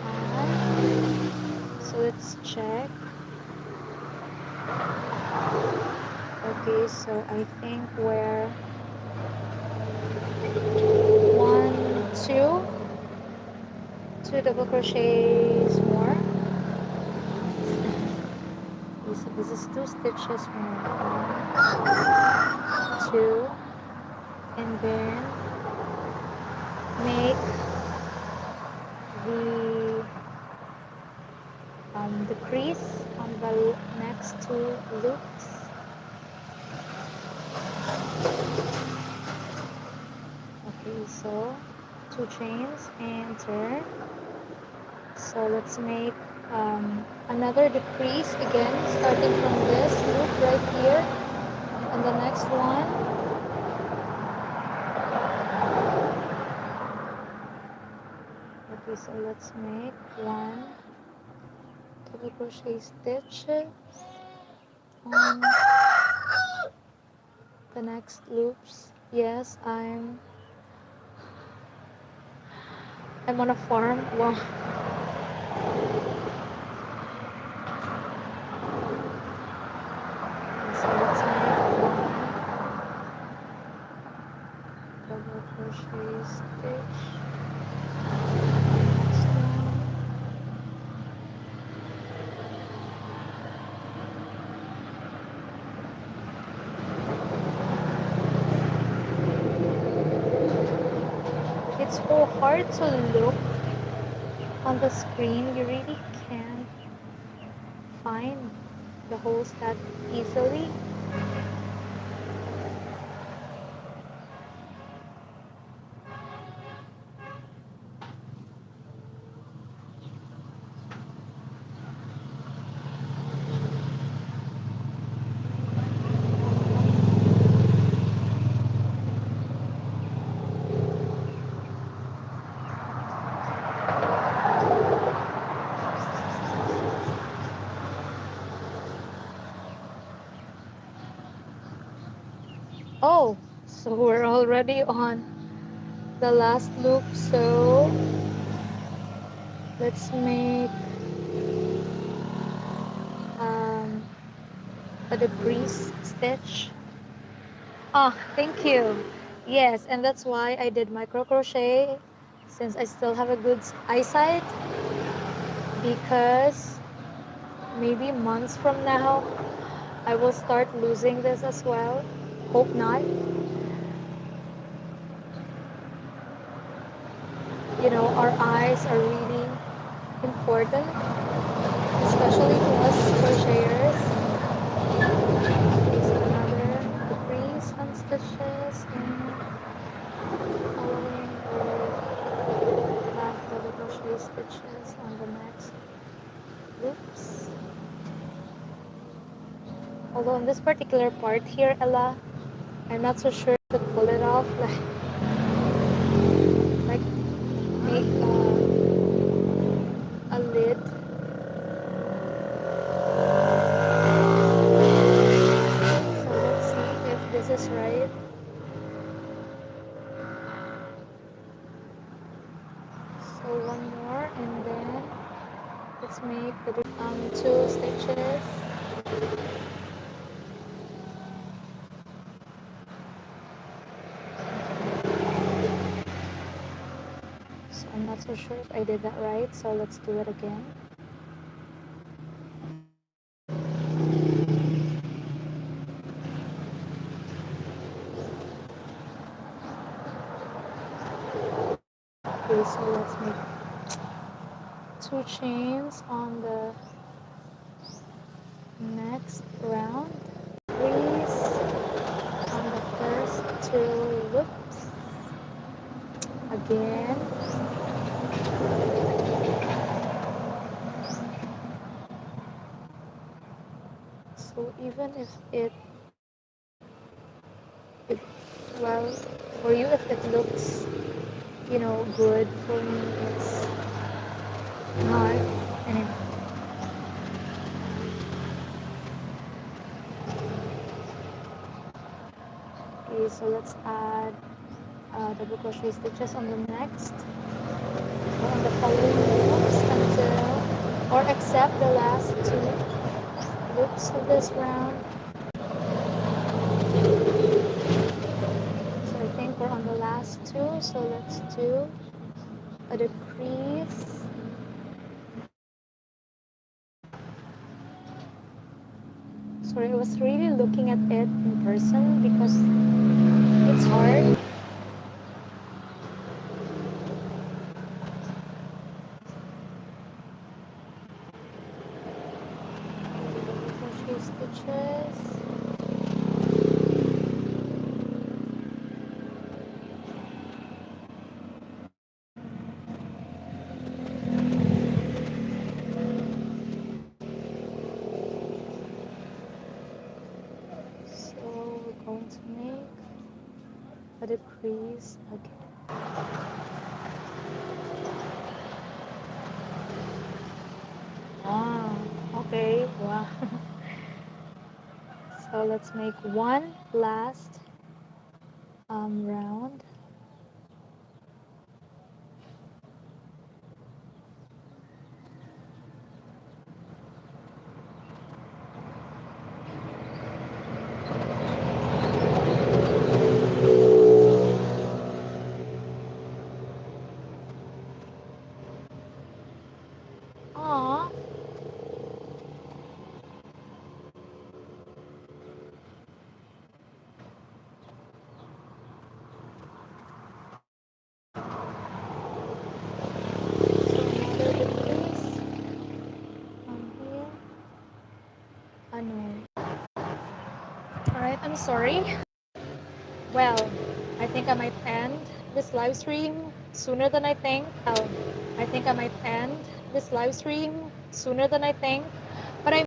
So let's check. Okay, so I think where double crochets more. So this is two stitches more. One, two, and then make the the crease on the next two loops. Okay, so two chains and turn. So let's make another decrease again, starting from this loop right here, and the next one. Okay, so let's make one double crochet stitches on the next loops. Yes, I'm on a farm. Wow. So let's make one double crochet stitch. Next one. It's so hard to look on the screen. You really can't find the holes that easily. Oh, so we're already on the last loop. So let's make um, a decrease stitch. Ah, thank you. Yes, and that's why I did micro crochet since I still have a good eyesight, because maybe months from now I will start losing this as well. Hope not. You know, our eyes are really important, especially to us crocheters. Here's another decrease on stitches and following with half double crochet stitches on the next loops. Although in this particular part here, Ella, I'm not so sure to pull it off, like make a lid. So let's see if this is right. So one more, and then let's make the two stitches. So I'm not so sure if I did that right, so let's do it again. Okay, so let's make two chains on the next round. Crease on the first two loops. Again. So even if it, if, well, for you, if it looks, you know, good, for me it's not anymore. Okay, so let's add double crochet stitches on the next, or on the following loops until, or except the last two loops of this round. So I think we're on the last two, so let's do a decrease was really looking at it in person because it's hard. Crochet stitches. So we're going to make a decrease again. Ah, okay, wow. So let's make one last round. Aw. So another decrease here. Ano. Alright, I'm sorry. Well, I think I might end this live stream sooner than I think. Well, I think I might end this live stream sooner than I think.